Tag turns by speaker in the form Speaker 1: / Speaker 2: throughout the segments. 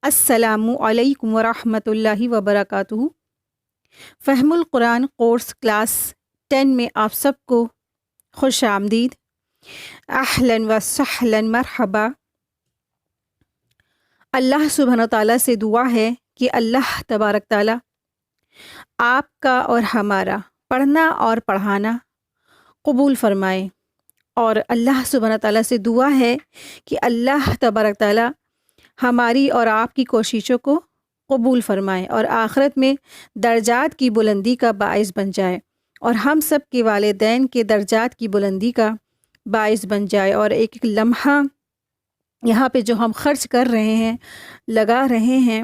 Speaker 1: السلام علیکم ورحمۃ اللہ وبرکاتہ۔ فہم القرآن کورس کلاس 10 میں آپ سب کو خوش آمدید۔ اہلاً و سہلاً مرحبا۔ اللہ سبحانہ تعالیٰ سے دعا ہے کہ اللہ تبارک تعالیٰ آپ کا اور ہمارا پڑھنا اور پڑھانا قبول فرمائے، اور اللہ سبحانہ تعالیٰ سے دعا ہے کہ اللہ تبارک تعالیٰ ہماری اور آپ کی کوششوں کو قبول فرمائے اور آخرت میں درجات کی بلندی کا باعث بن جائے، اور ہم سب کے والدین کے درجات کی بلندی کا باعث بن جائے، اور ایک ایک لمحہ یہاں پہ جو ہم خرچ کر رہے ہیں، لگا رہے ہیں،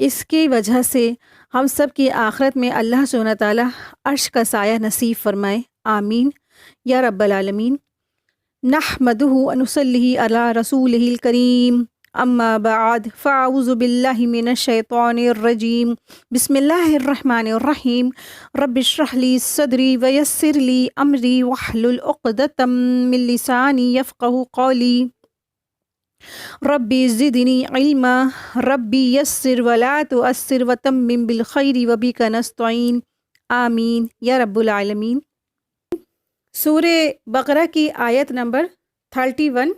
Speaker 1: اس کی وجہ سے ہم سب کی آخرت میں اللہ سبحانہ تعالیٰ عرش کا سایہ نصیب فرمائے، آمین یا رب العالمین۔ نحمدہ و نصلی علی رسولہ الکریم، اما بعد فاعوذ باللہ من الشیطان الرجیم، بسم اللہ الرحمن الرحیم۔ رب اشرح لی صدری ویسر لی امری واحلل عقدۃ من لسانی یفقہوا قولی، ربی زدنی علما، ربی یسر ولا تعسر وتمم بالخیر وبک نستعین، آمین یا رب العالمین۔ سورہ بقرہ کی آیت نمبر 31۔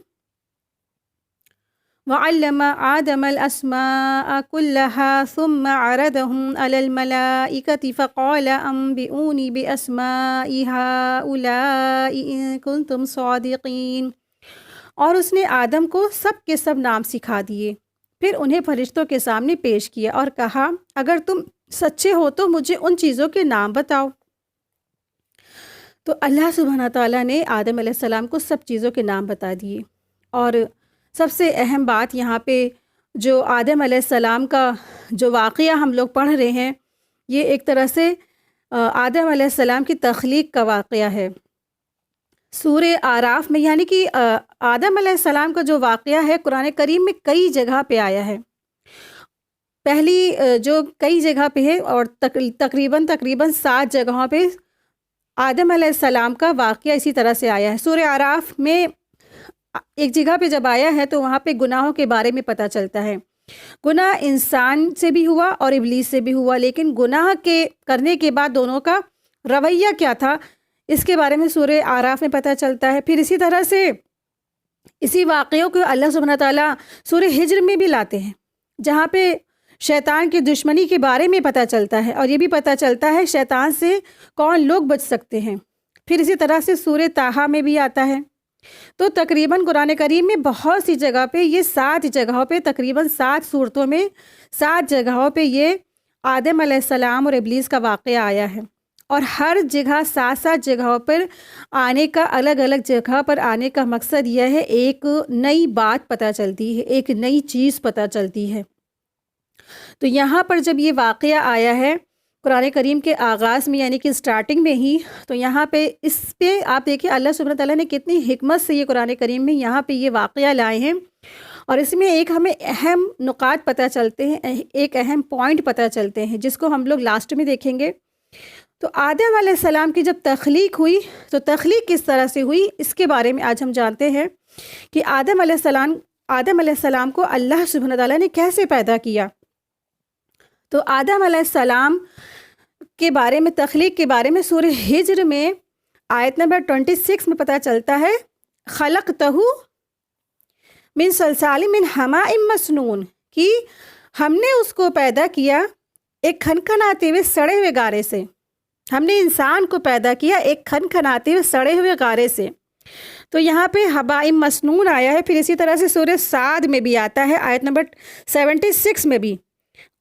Speaker 1: وعلم آدم الأسماء كلها ثم عرضهم على الملائكة فقال أنبئوني بأسماء هؤلاء إن كنتم صادقين۔ اور اس نے آدم کو سب کے سب نام سکھا دیے، پھر انہیں فرشتوں کے سامنے پیش کیا اور کہا اگر تم سچے ہو تو مجھے ان چیزوں کے نام بتاؤ۔ تو اللہ سبحانہ تعالیٰ نے آدم علیہ السلام کو سب چیزوں کے نام بتا دیے، اور سب سے اہم بات یہاں پہ جو آدم علیہ السلام کا جو واقعہ ہم لوگ پڑھ رہے ہیں، یہ ایک طرح سے آدم علیہ السلام کی تخلیق کا واقعہ ہے۔ سورہ اعراف میں یعنی کہ آدم علیہ السلام کا جو واقعہ ہے قرآن کریم میں کئی جگہ پہ آیا ہے۔ پہلی جو کئی جگہ پہ ہے، اور تقریباً 7 جگہوں پہ آدم علیہ السلام کا واقعہ اسی طرح سے آیا ہے۔ سورہ اعراف میں ایک جگہ پہ جب آیا ہے تو وہاں پہ گناہوں کے بارے میں پتہ چلتا ہے۔ گناہ انسان سے بھی ہوا اور ابلیس سے بھی ہوا، لیکن گناہ کے کرنے کے بعد دونوں کا رویہ کیا تھا اس کے بارے میں سورہ اعراف میں پتہ چلتا ہے۔ پھر اسی طرح سے اسی واقعوں کو اللہ سبحانہ تعالیٰ سورہ ہجر میں بھی لاتے ہیں، جہاں پہ شیطان کی دشمنی کے بارے میں پتہ چلتا ہے، اور یہ بھی پتہ چلتا ہے شیطان سے کون لوگ بچ سکتے ہیں۔ پھر اسی طرح سے سورہ طٰہٰ میں بھی آتا ہے۔ تو تقریباً قرآن کریم میں بہت سی جگہ پہ، یہ 7 جگہوں پہ، تقریباً 7 صورتوں میں 7 جگہوں پہ یہ آدم علیہ السلام اور ابلیس کا واقعہ آیا ہے، اور ہر جگہ 7 جگہوں پر آنے کا، الگ الگ جگہ پر آنے کا مقصد یہ ہے ایک نئی بات پتہ چلتی ہے، ایک نئی چیز پتہ چلتی ہے۔ تو یہاں پر جب یہ واقعہ آیا ہے قرآن کریم کے آغاز میں، یعنی کہ سٹارٹنگ میں ہی، تو یہاں پہ اس پہ آپ دیکھیں اللہ سبحانہ تعالیٰ نے کتنی حکمت سے یہ قرآن کریم میں یہاں پہ یہ واقعہ لائے ہیں، اور اس میں ایک ہمیں اہم نکات پتہ چلتے ہیں، ایک اہم پوائنٹ پتہ چلتے ہیں جس کو ہم لوگ لاسٹ میں دیکھیں گے۔ تو آدم علیہ السلام کی جب تخلیق ہوئی تو تخلیق کس طرح سے ہوئی اس کے بارے میں آج ہم جانتے ہیں کہ آدم علیہ السلام کو اللہ سبحانہ تعالیٰ نے کیسے پیدا کیا۔ تو آدم علیہ السلام کے بارے میں، تخلیق کے بارے میں سورہ ہجر میں آیت نمبر 26 میں پتہ چلتا ہے خلقتہ من صلصال من حماء مسنون، کہ ہم نے اس کو پیدا کیا ایک کھنکھناتے ہوئے سڑے ہوئے گارے سے۔ ہم نے انسان کو پیدا کیا ایک کھنکھناتے ہوئے سڑے ہوئے گارے سے۔ تو یہاں پہ حباء مسنون آیا ہے۔ پھر اسی طرح سے سورہ صاد میں بھی آتا ہے آیت نمبر 76 میں بھی،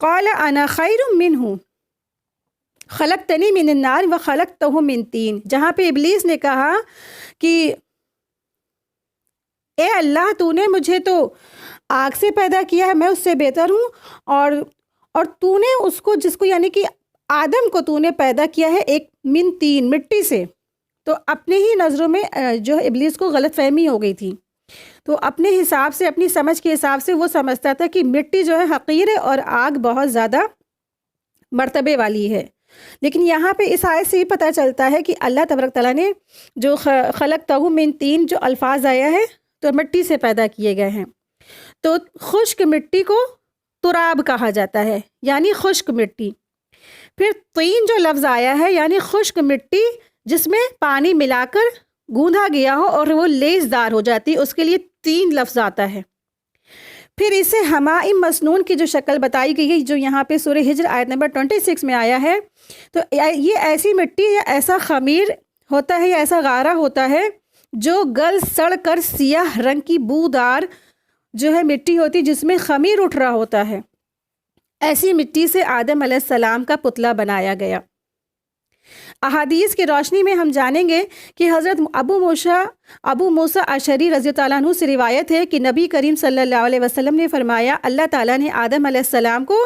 Speaker 1: قال انا خیر منہ خلقتنی من النار وخلقتہ من طین، جہاں پہ ابلیس نے کہا کہ اے اللہ تو نے مجھے تو آگ سے پیدا کیا ہے، میں اس سے بہتر ہوں، اور تو نے اس کو، جس کو یعنی کہ آدم کو تو نے پیدا کیا ہے ایک من طین، مٹی سے۔ تو اپنے ہی نظروں میں جو ابلیس کو غلط فہمی ہو گئی تھی، تو اپنے حساب سے، اپنی سمجھ کے حساب سے وہ سمجھتا تھا کہ مٹی جو ہے حقیر ہے اور آگ بہت زیادہ مرتبے والی ہے۔ لیکن یہاں پہ اس آیت سے ہی پتہ چلتا ہے کہ اللہ تبارک تعالیٰ نے جو خلقتہ من طین جو الفاظ آیا ہے تو مٹی سے پیدا کیے گئے ہیں۔ تو خشک مٹی کو تراب کہا جاتا ہے، یعنی خشک مٹی۔ پھر طین جو لفظ آیا ہے یعنی خشک مٹی جس میں پانی ملا کر گوندھا گیا ہو اور وہ لیسدار ہو جاتی، اس کے لیے طین لفظ آتا ہے۔ پھر اسے حمائم مسنون کی جو شکل بتائی گئی ہے جو یہاں پہ سورہ ہجر آیت نمبر 26 میں آیا ہے، تو یہ ایسی مٹی یا ایسا خمیر ہوتا ہے یا ایسا غارہ ہوتا ہے جو گل سڑ کر سیاہ رنگ کی بودار جو ہے مٹی ہوتی جس میں خمیر اٹھ رہا ہوتا ہے۔ ایسی مٹی سے آدم علیہ السلام کا پتلا بنایا گیا۔ احادیث کی روشنی میں ہم جانیں گے کہ حضرت ابو موسیٰ اشعری رضی اللہ عنہ سے روایت ہے کہ نبی کریم صلی اللہ علیہ وسلم نے فرمایا، اللہ تعالیٰ نے آدم علیہ السلام کو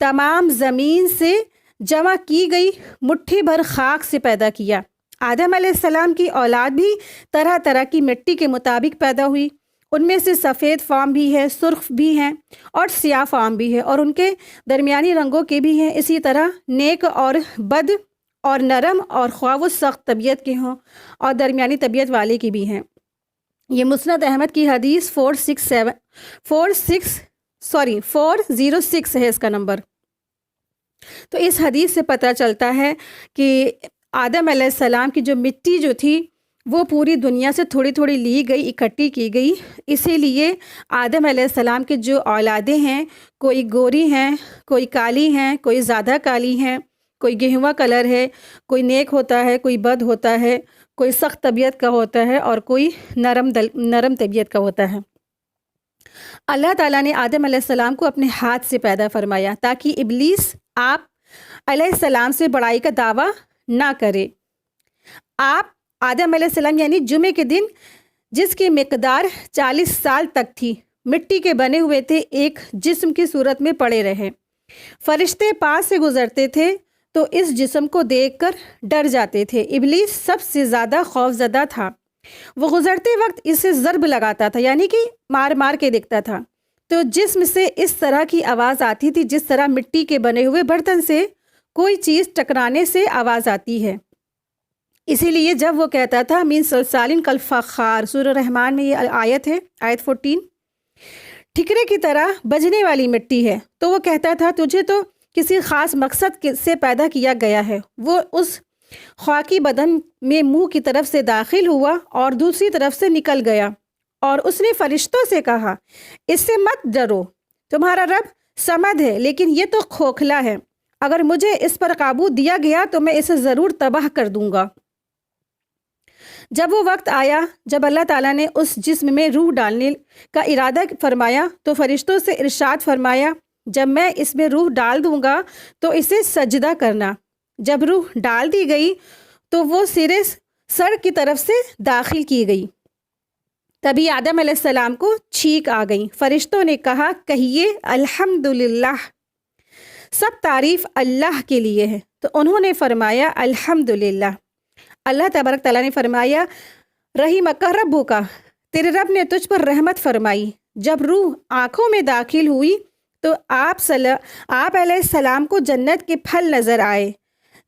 Speaker 1: تمام زمین سے جمع کی گئی مٹھی بھر خاک سے پیدا کیا۔ آدم علیہ السلام کی اولاد بھی طرح طرح کی مٹی کے مطابق پیدا ہوئی، ان میں سے سفید فام بھی ہے، سرخ بھی ہیں اور سیاہ فام بھی ہے، اور ان کے درمیانی رنگوں کے بھی ہیں۔ اسی طرح نیک اور بد اور نرم اور خواہ وہ سخت طبیعت کے ہوں اور درمیانی طبیعت والے کی بھی ہیں۔ یہ مسند احمد کی حدیث 406 ہے اس کا نمبر۔ تو اس حدیث سے پتہ چلتا ہے کہ آدم علیہ السلام کی جو مٹی جو تھی وہ پوری دنیا سے تھوڑی تھوڑی لی گئی، اکٹھی کی گئی۔ اسی لیے آدم علیہ السلام کے جو اولادیں ہیں، کوئی گوری ہیں، کوئی کالی ہیں، کوئی زیادہ کالی ہیں، کوئی گہوا کلر ہے، کوئی نیک ہوتا ہے، کوئی بد ہوتا ہے، کوئی سخت طبیعت کا ہوتا ہے اور کوئی نرم طبیعت کا ہوتا ہے۔ اللہ تعالیٰ نے آدم علیہ السلام کو اپنے ہاتھ سے پیدا فرمایا تاکہ ابلیس آپ علیہ السلام سے بڑائی کا دعویٰ نہ کرے۔ آپ آدم علیہ السلام یعنی جمعے کے دن جس کی مقدار 40 سال تک تھی، مٹی کے بنے ہوئے تھے، ایک جسم کی صورت میں پڑے رہے۔ فرشتے پاس سے گزرتے تھے تو اس جسم کو دیکھ کر ڈر جاتے تھے۔ ابلیس سب سے زیادہ خوفزدہ تھا، وہ گزرتے وقت اسے ضرب لگاتا تھا، یعنی کہ مار مار کے دیکھتا تھا، تو جسم سے اس طرح کی آواز آتی تھی جس طرح مٹی کے بنے ہوئے برتن سے کوئی چیز ٹکرانے سے آواز آتی ہے۔ اسی لیے جب وہ کہتا تھا من صلصال کالفخار، سورہ رحمان میں یہ آیت ہے، آیت 14، ٹھکرے کی طرح بجنے والی مٹی ہے، تو وہ کہتا تھا تجھے تو کسی خاص مقصد سے پیدا کیا گیا ہے۔ وہ اس خاکی بدن میں منہ کی طرف سے داخل ہوا اور دوسری طرف سے نکل گیا، اور اس نے فرشتوں سے کہا اس سے مت ڈرو، تمہارا رب صمد ہے لیکن یہ تو کھوکھلا ہے، اگر مجھے اس پر قابو دیا گیا تو میں اسے ضرور تباہ کر دوں گا۔ جب وہ وقت آیا جب اللہ تعالیٰ نے اس جسم میں روح ڈالنے کا ارادہ فرمایا تو فرشتوں سے ارشاد فرمایا جب میں اس میں روح ڈال دوں گا تو اسے سجدہ کرنا۔ جب روح ڈال دی گئی تو وہ سر کی طرف سے داخل کی گئی، تبھی آدم علیہ السلام کو چھینک آ گئی۔ فرشتوں نے کہا کہیے الحمدللہ، سب تعریف اللہ کے لیے ہے، تو انہوں نے فرمایا الحمدللہ۔ اللہ تبارک تعالیٰ نے فرمایا رحمک ربک، تیرے رب نے تجھ پر رحمت فرمائی۔ جب روح آنکھوں میں داخل ہوئی تو آپ علیہ السلام کو جنت کے پھل نظر آئے۔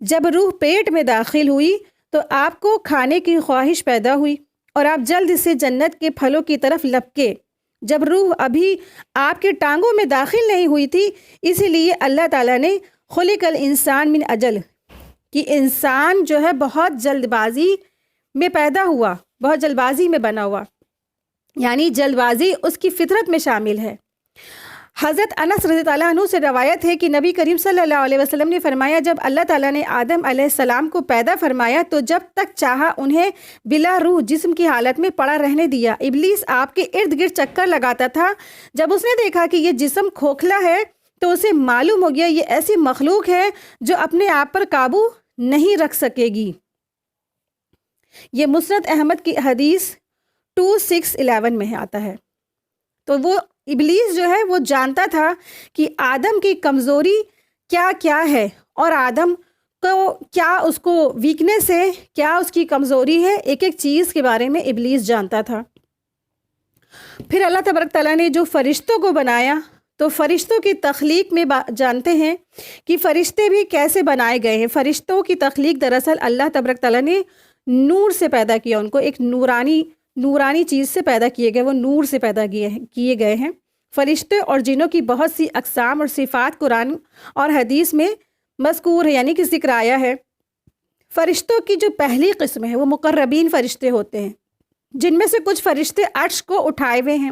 Speaker 1: جب روح پیٹ میں داخل ہوئی تو آپ کو کھانے کی خواہش پیدا ہوئی اور آپ جلد سے جنت کے پھلوں کی طرف لپکے۔ جب روح ابھی آپ کے ٹانگوں میں داخل نہیں ہوئی تھی، اسی لیے اللہ تعالیٰ نے خلق الانسان من اجل، کہ انسان جو ہے بہت جلد بازی میں پیدا ہوا، بہت جلد بازی میں بنا ہوا، یعنی جلد بازی اس کی فطرت میں شامل ہے۔ حضرت انس رضی اللہ عنہ سے روایت ہے کہ نبی کریم صلی اللہ علیہ وسلم نے فرمایا جب اللہ تعالیٰ نے آدم علیہ السلام کو پیدا فرمایا تو جب تک چاہا انہیں بلا روح جسم کی حالت میں پڑا رہنے دیا۔ ابلیس آپ کے ارد گرد چکر لگاتا تھا۔ جب اس نے دیکھا کہ یہ جسم کھوکھلا ہے تو اسے معلوم ہو گیا یہ ایسی مخلوق ہے جو اپنے آپ پر قابو نہیں رکھ سکے گی۔ یہ مسند احمد کی حدیث 2611 میں آتا ہے۔ تو وہ ابلیس جو ہے وہ جانتا تھا کہ آدم کی کمزوری کیا کیا ہے اور آدم کو کیا اس کو ویکنس ہے، کیا اس کی کمزوری ہے، ایک ایک چیز کے بارے میں ابلیس جانتا تھا۔ پھر اللہ تبارک تعالیٰ نے جو فرشتوں کو بنایا تو فرشتوں کی تخلیق میں جانتے ہیں کہ فرشتے بھی کیسے بنائے گئے ہیں۔ فرشتوں کی تخلیق دراصل اللہ تبارک تعالیٰ نے نور سے پیدا کیا، ان کو ایک نورانی چیز سے پیدا کیے گئے، وہ نور سے پیدا کیے گئے ہیں۔ فرشتے اور جنوں کی بہت سی اقسام اور صفات قرآن اور حدیث میں مذکور ہے، یعنی کہ ذکر آیا ہے۔ فرشتوں کی جو پہلی قسم ہے وہ مقربین فرشتے ہوتے ہیں، جن میں سے کچھ فرشتے عرش کو اٹھائے ہوئے ہیں،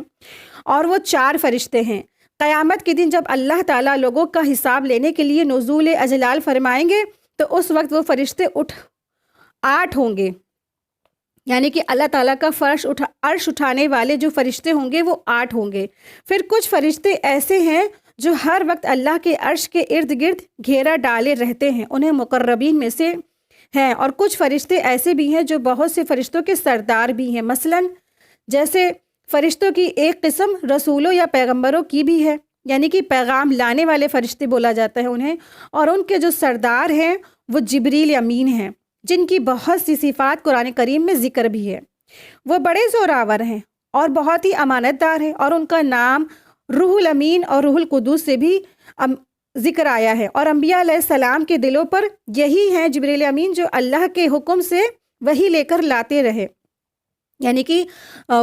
Speaker 1: اور وہ 4 فرشتے ہیں۔ قیامت کے دن جب اللہ تعالیٰ لوگوں کا حساب لینے کے لیے نزول اجلال فرمائیں گے تو اس وقت وہ فرشتے 8 ہوں گے، یعنی کہ اللہ تعالیٰ کا عرش اٹھانے والے جو فرشتے ہوں گے وہ 8 ہوں گے۔ پھر کچھ فرشتے ایسے ہیں جو ہر وقت اللہ کے عرش کے ارد گرد گھیرا ڈالے رہتے ہیں، انہیں مقربین میں سے ہیں۔ اور کچھ فرشتے ایسے بھی ہیں جو بہت سے فرشتوں کے سردار بھی ہیں، مثلاً جیسے فرشتوں کی ایک قسم رسولوں یا پیغمبروں کی بھی ہے، یعنی کہ پیغام لانے والے فرشتے بولا جاتا ہے انہیں، اور ان کے جو سردار ہیں وہ جبریل امین ہیں، جن کی بہت سی صفات قرآن کریم میں ذکر بھی ہے۔ وہ بڑے زوراور ہیں اور بہت ہی امانت دار ہیں، اور ان کا نام روح الامین اور روح القدس سے بھی ذکر آیا ہے۔ اور انبیاء علیہ السلام کے دلوں پر یہی ہیں جبریل امین جو اللہ کے حکم سے وحی لے کر لاتے رہے، یعنی کہ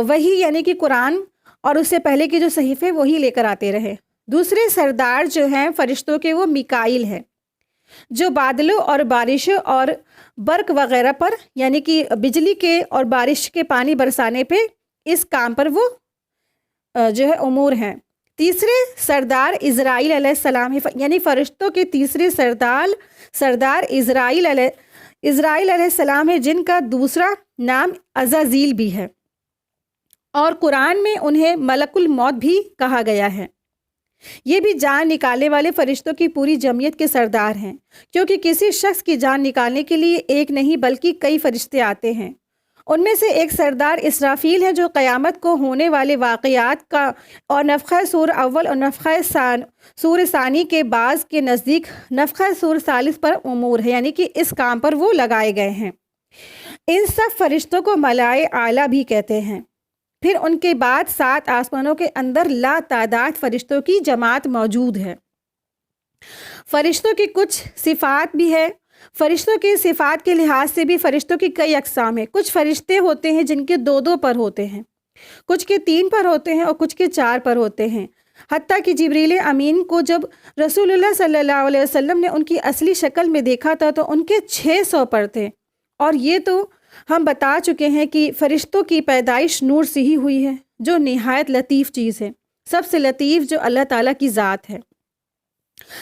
Speaker 1: وحی یعنی کہ قرآن اور اس سے پہلے کے جو صحیفے وہی لے کر آتے رہے۔ دوسرے سردار جو ہیں فرشتوں کے وہ میکائیل ہیں، جو بادلوں اور بارشوں اور برق وغیرہ پر، یعنی کہ بجلی کے اور بارش کے پانی برسانے پہ اس کام پر وہ جو ہے امور ہیں۔ تیسرے سردار اسرائیل علیہ السلام ہے، یعنی فرشتوں کے تیسرے سردار اسرائیل علیہ السلام ہے، جن کا دوسرا نام عزازیل بھی ہے، اور قرآن میں انہیں ملک الموت بھی کہا گیا ہے۔ یہ بھی جان نکالنے والے فرشتوں کی پوری جمعیت کے سردار ہیں، کیونکہ کسی شخص کی جان نکالنے کے لیے ایک نہیں بلکہ کئی فرشتے آتے ہیں۔ ان میں سے ایک سردار اسرافیل ہے، جو قیامت کو ہونے والے واقعات کا اور نفخہ سور اول اور نفخہ سور ثانی کے بعض کے نزدیک نفخہ سور ثالث پر امور ہے، یعنی کہ اس کام پر وہ لگائے گئے ہیں۔ ان سب فرشتوں کو ملائے اعلیٰ بھی کہتے ہیں۔ پھر ان کے بعد 7 آسمانوں کے اندر لا تعداد فرشتوں کی جماعت موجود ہے۔ فرشتوں کی کچھ صفات بھی ہے۔ فرشتوں کی صفات کے لحاظ سے بھی فرشتوں کی کئی اقسام ہیں۔ کچھ فرشتے ہوتے ہیں جن کے 2 پر ہوتے ہیں، کچھ کے 3 پر ہوتے ہیں، اور کچھ کے 4 پر ہوتے ہیں۔ حتیٰ کہ جبریل امین کو جب رسول اللہ صلی اللہ علیہ وسلم نے ان کی اصلی شکل میں دیکھا تھا تو ان کے 600 پر تھے۔ اور یہ تو ہم بتا چکے ہیں کہ فرشتوں کی پیدائش نور سے ہی ہوئی ہے، جو نہایت لطیف چیز ہے، سب سے لطیف جو اللہ تعالیٰ کی ذات ہے۔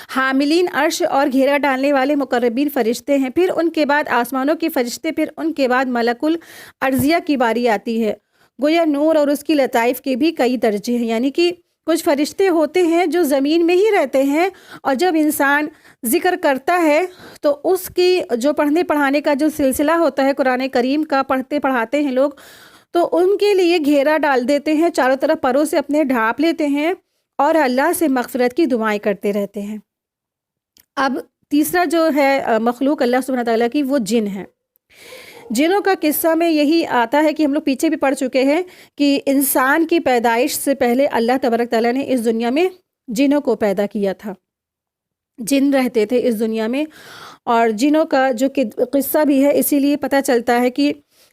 Speaker 1: حاملین عرش اور گھیرا ڈالنے والے مقربین فرشتے ہیں، پھر ان کے بعد آسمانوں کے فرشتے، پھر ان کے بعد ملک الارضیہ کی باری آتی ہے۔ گویا نور اور اس کی لطائف کے بھی کئی درجے ہیں، یعنی کہ کچھ فرشتے ہوتے ہیں جو زمین میں ہی رہتے ہیں، اور جب انسان ذکر کرتا ہے تو اس کی جو پڑھنے پڑھانے کا جو سلسلہ ہوتا ہے قرآن کریم کا، پڑھتے پڑھاتے ہیں لوگ، تو ان کے لیے گھیرا ڈال دیتے ہیں، چاروں طرف پروں سے اپنے ڈھانپ لیتے ہیں اور اللہ سے مغفرت کی دعائیں کرتے رہتے ہیں۔ اب تیسرا جو ہے مخلوق اللہ سبحانہ تعالیٰ کی، وہ جن ہے۔ جنوں کا قصہ میں یہی آتا ہے کہ ہم لوگ پیچھے بھی پڑھ چکے ہیں کہ انسان کی پیدائش سے پہلے اللہ تبارک تعالیٰ نے اس دنیا میں جنوں کو پیدا کیا تھا۔ جن رہتے تھے اس دنیا میں، اور جنوں کا جو قصہ بھی ہے اسی لیے پتہ چلتا ہے کہ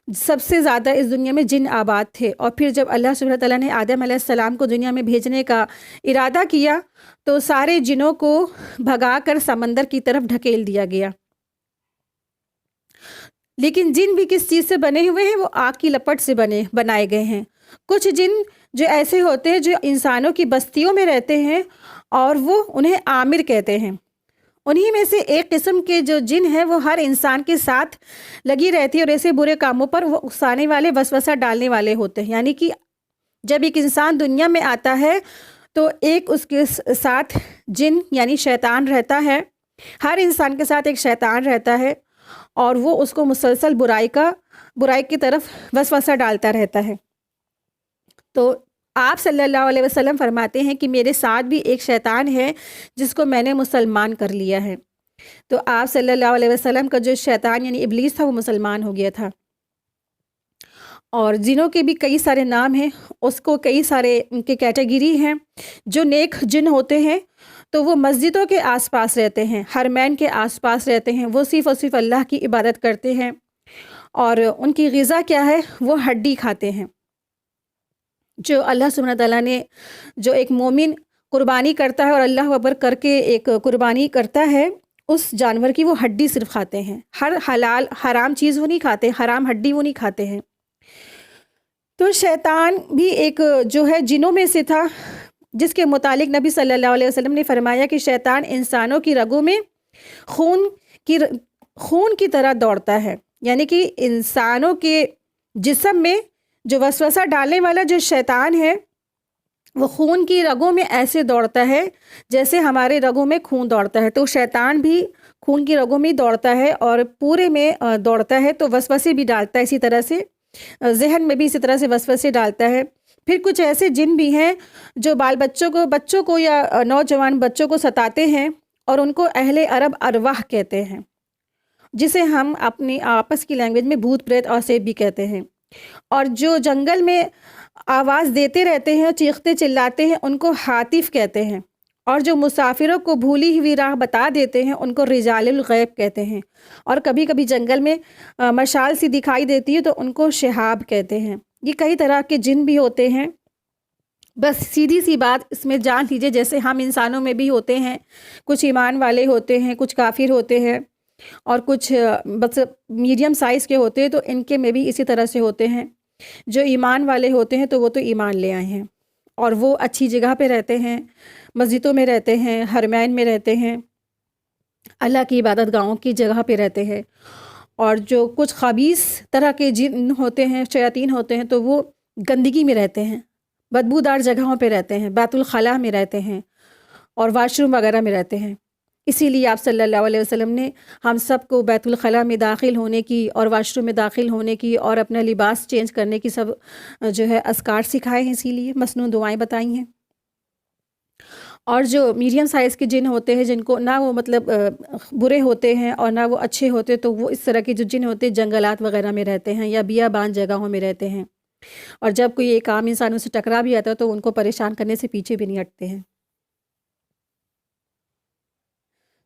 Speaker 1: سب سے زیادہ اس دنیا میں جن آباد تھے۔ اور پھر جب اللہ سبحانہ تعالیٰ نے آدم علیہ السلام کو دنیا میں بھیجنے کا ارادہ کیا تو سارے جنوں کو بھگا کر سمندر کی طرف ڈھکیل دیا گیا۔ لیکن جن بھی کس چیز سے بنے ہوئے ہیں؟ وہ آگ کی لپٹ سے بنائے گئے ہیں۔ کچھ جن جو ایسے ہوتے ہیں جو انسانوں کی بستیوں میں رہتے ہیں، اور وہ انہیں عامر کہتے ہیں۔ انہی میں سے ایک قسم کے جو جن ہیں وہ ہر انسان کے ساتھ لگی رہتی ہے، اور ایسے برے کاموں پر وہ اکسانے والے، وسوسہ ڈالنے والے ہوتے ہیں۔ یعنی کہ جب ایک انسان دنیا میں آتا ہے تو ایک اس کے ساتھ جن یعنی شیطان رہتا ہے۔ ہر انسان کے ساتھ ایک شیطان رہتا ہے، اور وہ اس کو مسلسل برائی کی طرف وسوسہ ڈالتا رہتا ہے۔ تو آپ صلی اللہ علیہ وسلم فرماتے ہیں کہ میرے ساتھ بھی ایک شیطان ہے جس کو میں نے مسلمان کر لیا ہے۔ تو آپ صلی اللہ علیہ وسلم کا جو شیطان یعنی ابلیس تھا وہ مسلمان ہو گیا تھا۔ اور جنوں کے بھی کئی سارے نام ہیں، اس کو کئی سارے ان کے کیٹیگری ہیں۔ جو نیک جن ہوتے ہیں تو وہ مسجدوں کے آس پاس رہتے ہیں، حرمین کے آس پاس رہتے ہیں، وہ صرف اور صرف اللہ کی عبادت کرتے ہیں، اور ان کی غذا کیا ہے؟ وہ ہڈی کھاتے ہیں۔ جو اللہ سبحانہ تعالیٰ نے جو ایک مومن قربانی کرتا ہے اور اللہ اکبر کر کے ایک قربانی کرتا ہے، اس جانور کی وہ ہڈی صرف کھاتے ہیں، ہر حلال حرام چیز وہ نہیں کھاتے، حرام ہڈی وہ نہیں کھاتے ہیں۔ تو شیطان بھی ایک جو ہے جنوں میں سے تھا، جس کے متعلق نبی صلی اللہ علیہ وسلم نے فرمایا کہ شیطان انسانوں کی رگوں میں خون کی طرح دوڑتا ہے، یعنی کہ انسانوں کے جسم میں جو وسوسہ ڈالنے والا جو شیطان ہے وہ خون کی رگوں میں ایسے دوڑتا ہے جیسے ہمارے رگوں میں خون دوڑتا ہے۔ تو شیطان بھی خون کی رگوں میں دوڑتا ہے اور پورے میں دوڑتا ہے، تو وسوسے بھی ڈالتا ہے، اسی طرح سے ذہن میں بھی اسی طرح سے وسوسے ڈالتا ہے۔ پھر کچھ ایسے جن بھی ہیں جو بچوں کو یا نوجوان بچوں کو ستاتے ہیں، اور ان کو اہل عرب ارواح کہتے ہیں، جسے ہم اپنی آپس کی لینگویج میں بھوت پریت اور سیب بھی کہتے ہیں۔ اور جو جنگل میں آواز دیتے رہتے ہیں، چیختے چلاتے ہیں، ان کو حاطف کہتے ہیں۔ اور جو مسافروں کو بھولی ہوئی راہ بتا دیتے ہیں، ان کو رجال الغیب کہتے ہیں۔ اور کبھی کبھی جنگل میں مشال سی دکھائی دیتی ہے تو ان کو شہاب کہتے ہیں۔ یہ کئی طرح کے جن بھی ہوتے ہیں۔ بس سیدھی سی بات اس میں جان لیجیے، جیسے ہم انسانوں میں بھی ہوتے ہیں، کچھ ایمان والے ہوتے ہیں، کچھ کافر ہوتے ہیں، اور کچھ بس میڈیم سائز کے ہوتے ہیں، تو ان کے میں بھی اسی طرح سے ہوتے ہیں۔ جو ایمان والے ہوتے ہیں تو وہ تو ایمان لے آئے ہیں، اور وہ اچھی جگہ پہ رہتے ہیں، مسجدوں میں رہتے ہیں، حرمین میں رہتے ہیں، اللہ کی عبادت گاہوں کی جگہ پہ رہتے ہیں۔ اور جو کچھ خبیث طرح کے جن ہوتے ہیں، شیاطین ہوتے ہیں، تو وہ گندگی میں رہتے ہیں، بدبودار جگہوں پہ رہتے ہیں، بیت الخلاء میں رہتے ہیں، اور واش روم وغیرہ میں رہتے ہیں۔ اسی لیے آپ صلی اللہ علیہ وسلم نے ہم سب کو بیت الخلاء میں داخل ہونے کی اور واش روم میں داخل ہونے کی اور اپنا لباس چینج کرنے کی سب جو ہے اذکار سکھائے ہیں، اسی لیے مسنون دعائیں بتائی ہیں۔ اور جو میڈیم سائز کے جن ہوتے ہیں، جن کو نہ وہ مطلب برے ہوتے ہیں اور نہ وہ اچھے ہوتے، تو وہ اس طرح کے جو جن ہوتے ہیں جنگلات وغیرہ میں رہتے ہیں یا بیابان جگہوں میں رہتے ہیں، اور جب کوئی ایک عام انسانوں سے ٹکرا بھی آتا ہے تو ان کو پریشان کرنے سے پیچھے بھی نہیں ہٹتے ہیں۔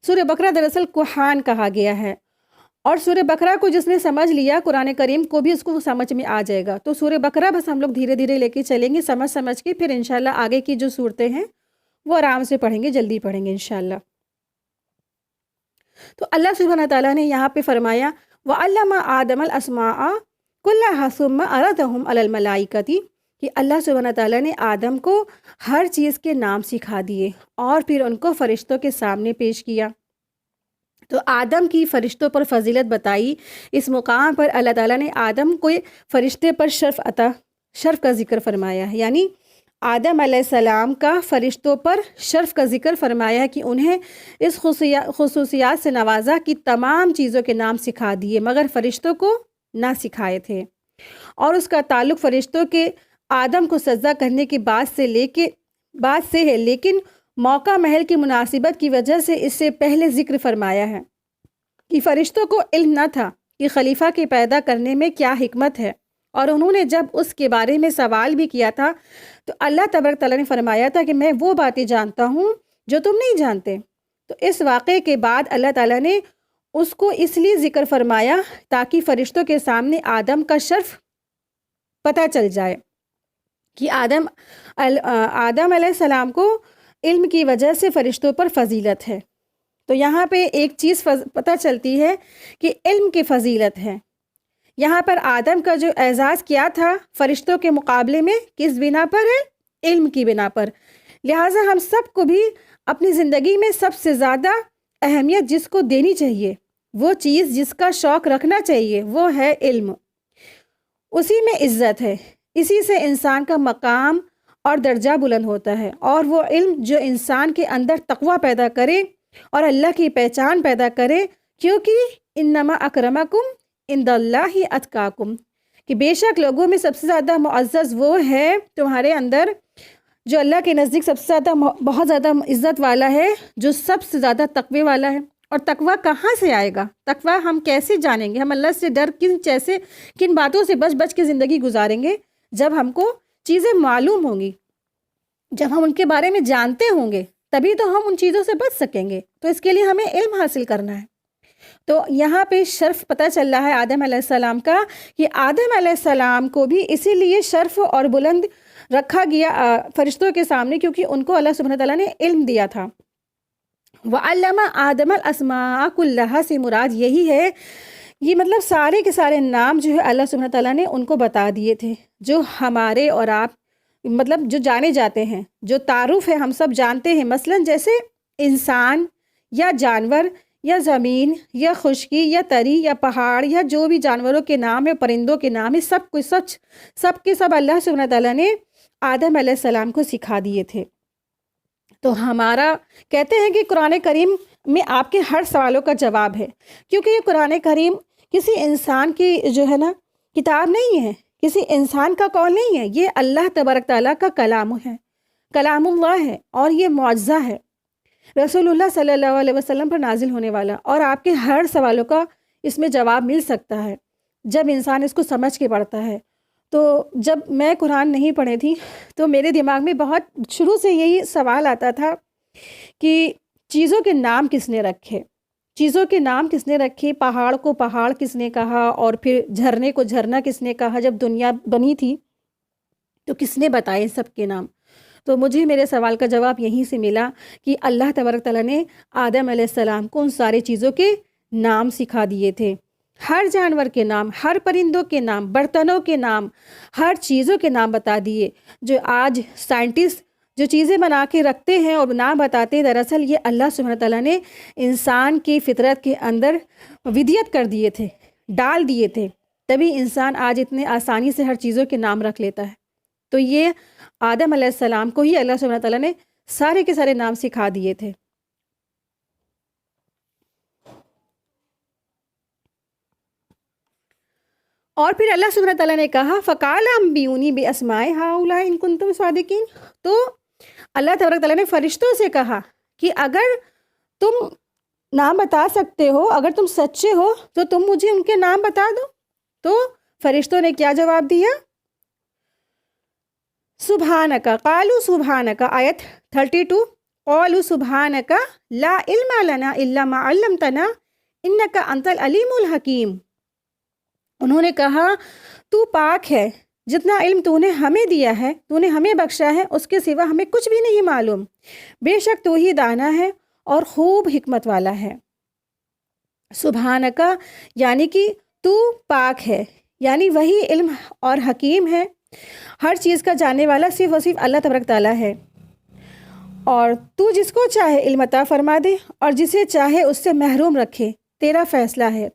Speaker 1: سورہ بقرہ دراصل کوہان کہا گیا ہے، اور سورہ بقرہ کو جس نے سمجھ لیا، قرآن کریم کو بھی اس کو سمجھ میں آ جائے گا۔ تو سورہ بقرہ بس ہم لوگ دھیرے دھیرے لے کے چلیں گے، سمجھ کے، پھر انشاءاللہ آگے کی جو صورتیں ہیں وہ آرام سے پڑھیں گے، جلدی پڑھیں گے انشاءاللہ۔ تو اللہ سبحانہ تعالیٰ نے یہاں پہ فرمایا وَعَلَّمَ آدَمَ الْأَسْمَاءَ كُلَّهَا ثُمَّ عَرَضَهُمْ عَلَى الْمَلَائِكَةِ، کہ اللہ سبحانہ تعالیٰ نے آدم کو ہر چیز کے نام سکھا دیے اور پھر ان کو فرشتوں کے سامنے پیش کیا۔ تو آدم کی فرشتوں پر فضیلت بتائی۔ اس مقام پر اللہ تعالیٰ نے آدم کو فرشتے پر شرف کا ذکر فرمایا ہے، یعنی آدم علیہ السلام کا فرشتوں پر شرف کا ذکر فرمایا ہے کہ انہیں اس خصوصیات سے نوازا کہ تمام چیزوں کے نام سکھا دیے، مگر فرشتوں کو نہ سکھائے تھے۔ اور اس کا تعلق فرشتوں کے آدم کو سجدہ کرنے کی بات سے ہے، لیکن موقع محل کی مناسبت کی وجہ سے اس سے پہلے ذکر فرمایا ہے کہ فرشتوں کو علم نہ تھا کہ خلیفہ کے پیدا کرنے میں کیا حکمت ہے، اور انہوں نے جب اس کے بارے میں سوال بھی کیا تھا تو اللہ تبارک تعالیٰ نے فرمایا تھا کہ میں وہ باتیں جانتا ہوں جو تم نہیں جانتے۔ تو اس واقعے کے بعد اللہ تعالیٰ نے اس کو اس لیے ذکر فرمایا تاکہ فرشتوں کے سامنے آدم کا شرف پتہ چل جائے کہ آدم علیہ السلام کو علم کی وجہ سے فرشتوں پر فضیلت ہے۔ تو یہاں پہ ایک چیز پتہ چلتی ہے کہ علم کی فضیلت ہے۔ یہاں پر آدم کا جو اعزاز کیا تھا فرشتوں کے مقابلے میں کس بنا پر ہے؟ علم کی بنا پر۔ لہٰذا ہم سب کو بھی اپنی زندگی میں سب سے زیادہ اہمیت جس کو دینی چاہیے، وہ چیز جس کا شوق رکھنا چاہیے، وہ ہے علم۔ اسی میں عزت ہے، اسی سے انسان کا مقام اور درجہ بلند ہوتا ہے، اور وہ علم جو انسان کے اندر تقوی پیدا کرے اور اللہ کی پہچان پیدا کرے، کیونکہ انما اکرمکم عند اللہ اتقاکم، کہ بے شک لوگوں میں سب سے زیادہ معزز وہ ہے تمہارے اندر جو اللہ کے نزدیک سب سے زیادہ بہت زیادہ عزت والا ہے، جو سب سے زیادہ تقوی والا ہے۔ اور تقوی کہاں سے آئے گا؟ تقوی ہم کیسے جانیں گے؟ ہم اللہ سے ڈر کن باتوں سے بچ کے زندگی گزاریں گے؟ جب ہم کو چیزیں معلوم ہوں گی، جب ہم ان کے بارے میں جانتے ہوں گے، تبھی تو ہم ان چیزوں سے بچ سکیں گے۔ تو اس کے لیے ہمیں علم حاصل کرنا ہے۔ تو یہاں پہ شرف پتہ چل رہا ہے آدم علیہ السلام کا، کہ آدم علیہ السلام کو بھی اسی لیے شرف اور بلند رکھا گیا فرشتوں کے سامنے، کیونکہ ان کو اللہ سبحانہ تعالیٰ نے علم دیا تھا۔ وَعَلَّمَ آدَمَ الْأَسْمَاءَ كُلَّهَا سے مراد یہی ہے، یہ مطلب سارے کے سارے نام جو ہے اللہ سبحانہ تعالیٰ نے ان کو بتا دیے تھے، جو ہمارے اور آپ مطلب جو جانے جاتے ہیں، جو تعارف ہے ہم سب جانتے ہیں، مثلا جیسے انسان یا جانور یا زمین یا خشکی یا تری یا پہاڑ یا جو بھی جانوروں کے نام ہے، پرندوں کے نام ہے، سب کے سب اللہ سبحانہ تعالیٰ نے آدم علیہ السلام کو سکھا دیے تھے۔ تو ہمارا کہتے ہیں کہ قرآن کریم میں آپ کے ہر سوالوں کا جواب ہے، کیونکہ یہ قرآن کریم کسی انسان کی جو ہے نا کتاب نہیں ہے، کسی انسان کا قول نہیں ہے، یہ اللہ تبارک تعالیٰ کا کلام ہے، کلام اللہ ہے، اور یہ معجزہ ہے رسول اللہ صلی اللہ علیہ وسلم پر نازل ہونے والا، اور آپ کے ہر سوالوں کا اس میں جواب مل سکتا ہے جب انسان اس کو سمجھ کے پڑھتا ہے۔ تو جب میں قرآن نہیں پڑھی تھی تو میرے دماغ میں بہت شروع سے یہی سوال آتا تھا کہ چیزوں کے نام کس نے رکھے، چیزوں کے نام کس نے رکھے، پہاڑ کو پہاڑ کس نے کہا، اور پھر جھرنے کو جھرنا کس نے کہا، جب دنیا بنی تھی تو کس نے بتائے سب کے نام۔ تو مجھے میرے سوال کا جواب یہیں سے ملا کہ اللہ تبارک تعالیٰ نے آدم علیہ السلام کو ان ساری چیزوں کے نام سکھا دیے تھے، ہر جانور کے نام، ہر پرندوں کے نام، برتنوں کے نام، ہر چیزوں کے نام بتا دیے۔ جو آج سائنٹسٹ جو چیزیں بنا کے رکھتے ہیں اور نام بتاتے ہیں، دراصل یہ اللہ سبحانہ تعالیٰ نے انسان کی فطرت کے اندر ودیت کر دیے تھے، ڈال دیے تھے، تبھی انسان آج اتنے آسانی سے ہر چیزوں کے نام رکھ لیتا ہے۔ تو یہ آدم علیہ السلام کو ہی اللہ سبحانہ تعالیٰ نے سارے کے سارے نام سکھا دیے تھے۔ اور پھر اللہ سبحانہ تعالیٰ نے کہا فَقَالَ أَنبِئُونِي بِأَسْمَاءِ هَؤُلَاءِ إِن كُنتُمْ صَادِقِينَ، تو اللہ تبارک تعالیٰ نے فرشتوں سے کہا کہ اگر تم نام بتا سکتے ہو، اگر تم سچے ہو تو تم مجھے ان کے نام بتا دو۔ تو فرشتوں نے کیا جواب دیا؟ سبحانک، قالوا سبحانک، آیت 32، قالوا سبحانک لا علم لنا الا ما علمتنا انک انت العلیم الحکیم۔ انہوں نے کہا تو پاک ہے، جتنا علم تو نے ہمیں دیا ہے، تو نے ہمیں بخشا ہے، اس کے سوا ہمیں کچھ بھی نہیں معلوم، بے شک تو ہی دانا ہے اور خوب حکمت والا ہے۔ سبحانکا یعنی کہ تو پاک ہے، یعنی وہی علم اور حکیم ہے، ہر چیز کا جاننے والا صرف اور صرف اللہ تبارک تعالیٰ ہے، اور تو جس کو چاہے علم عطا فرما دے اور جسے چاہے اس سے محروم رکھے، تیرا فیصلہ ہے،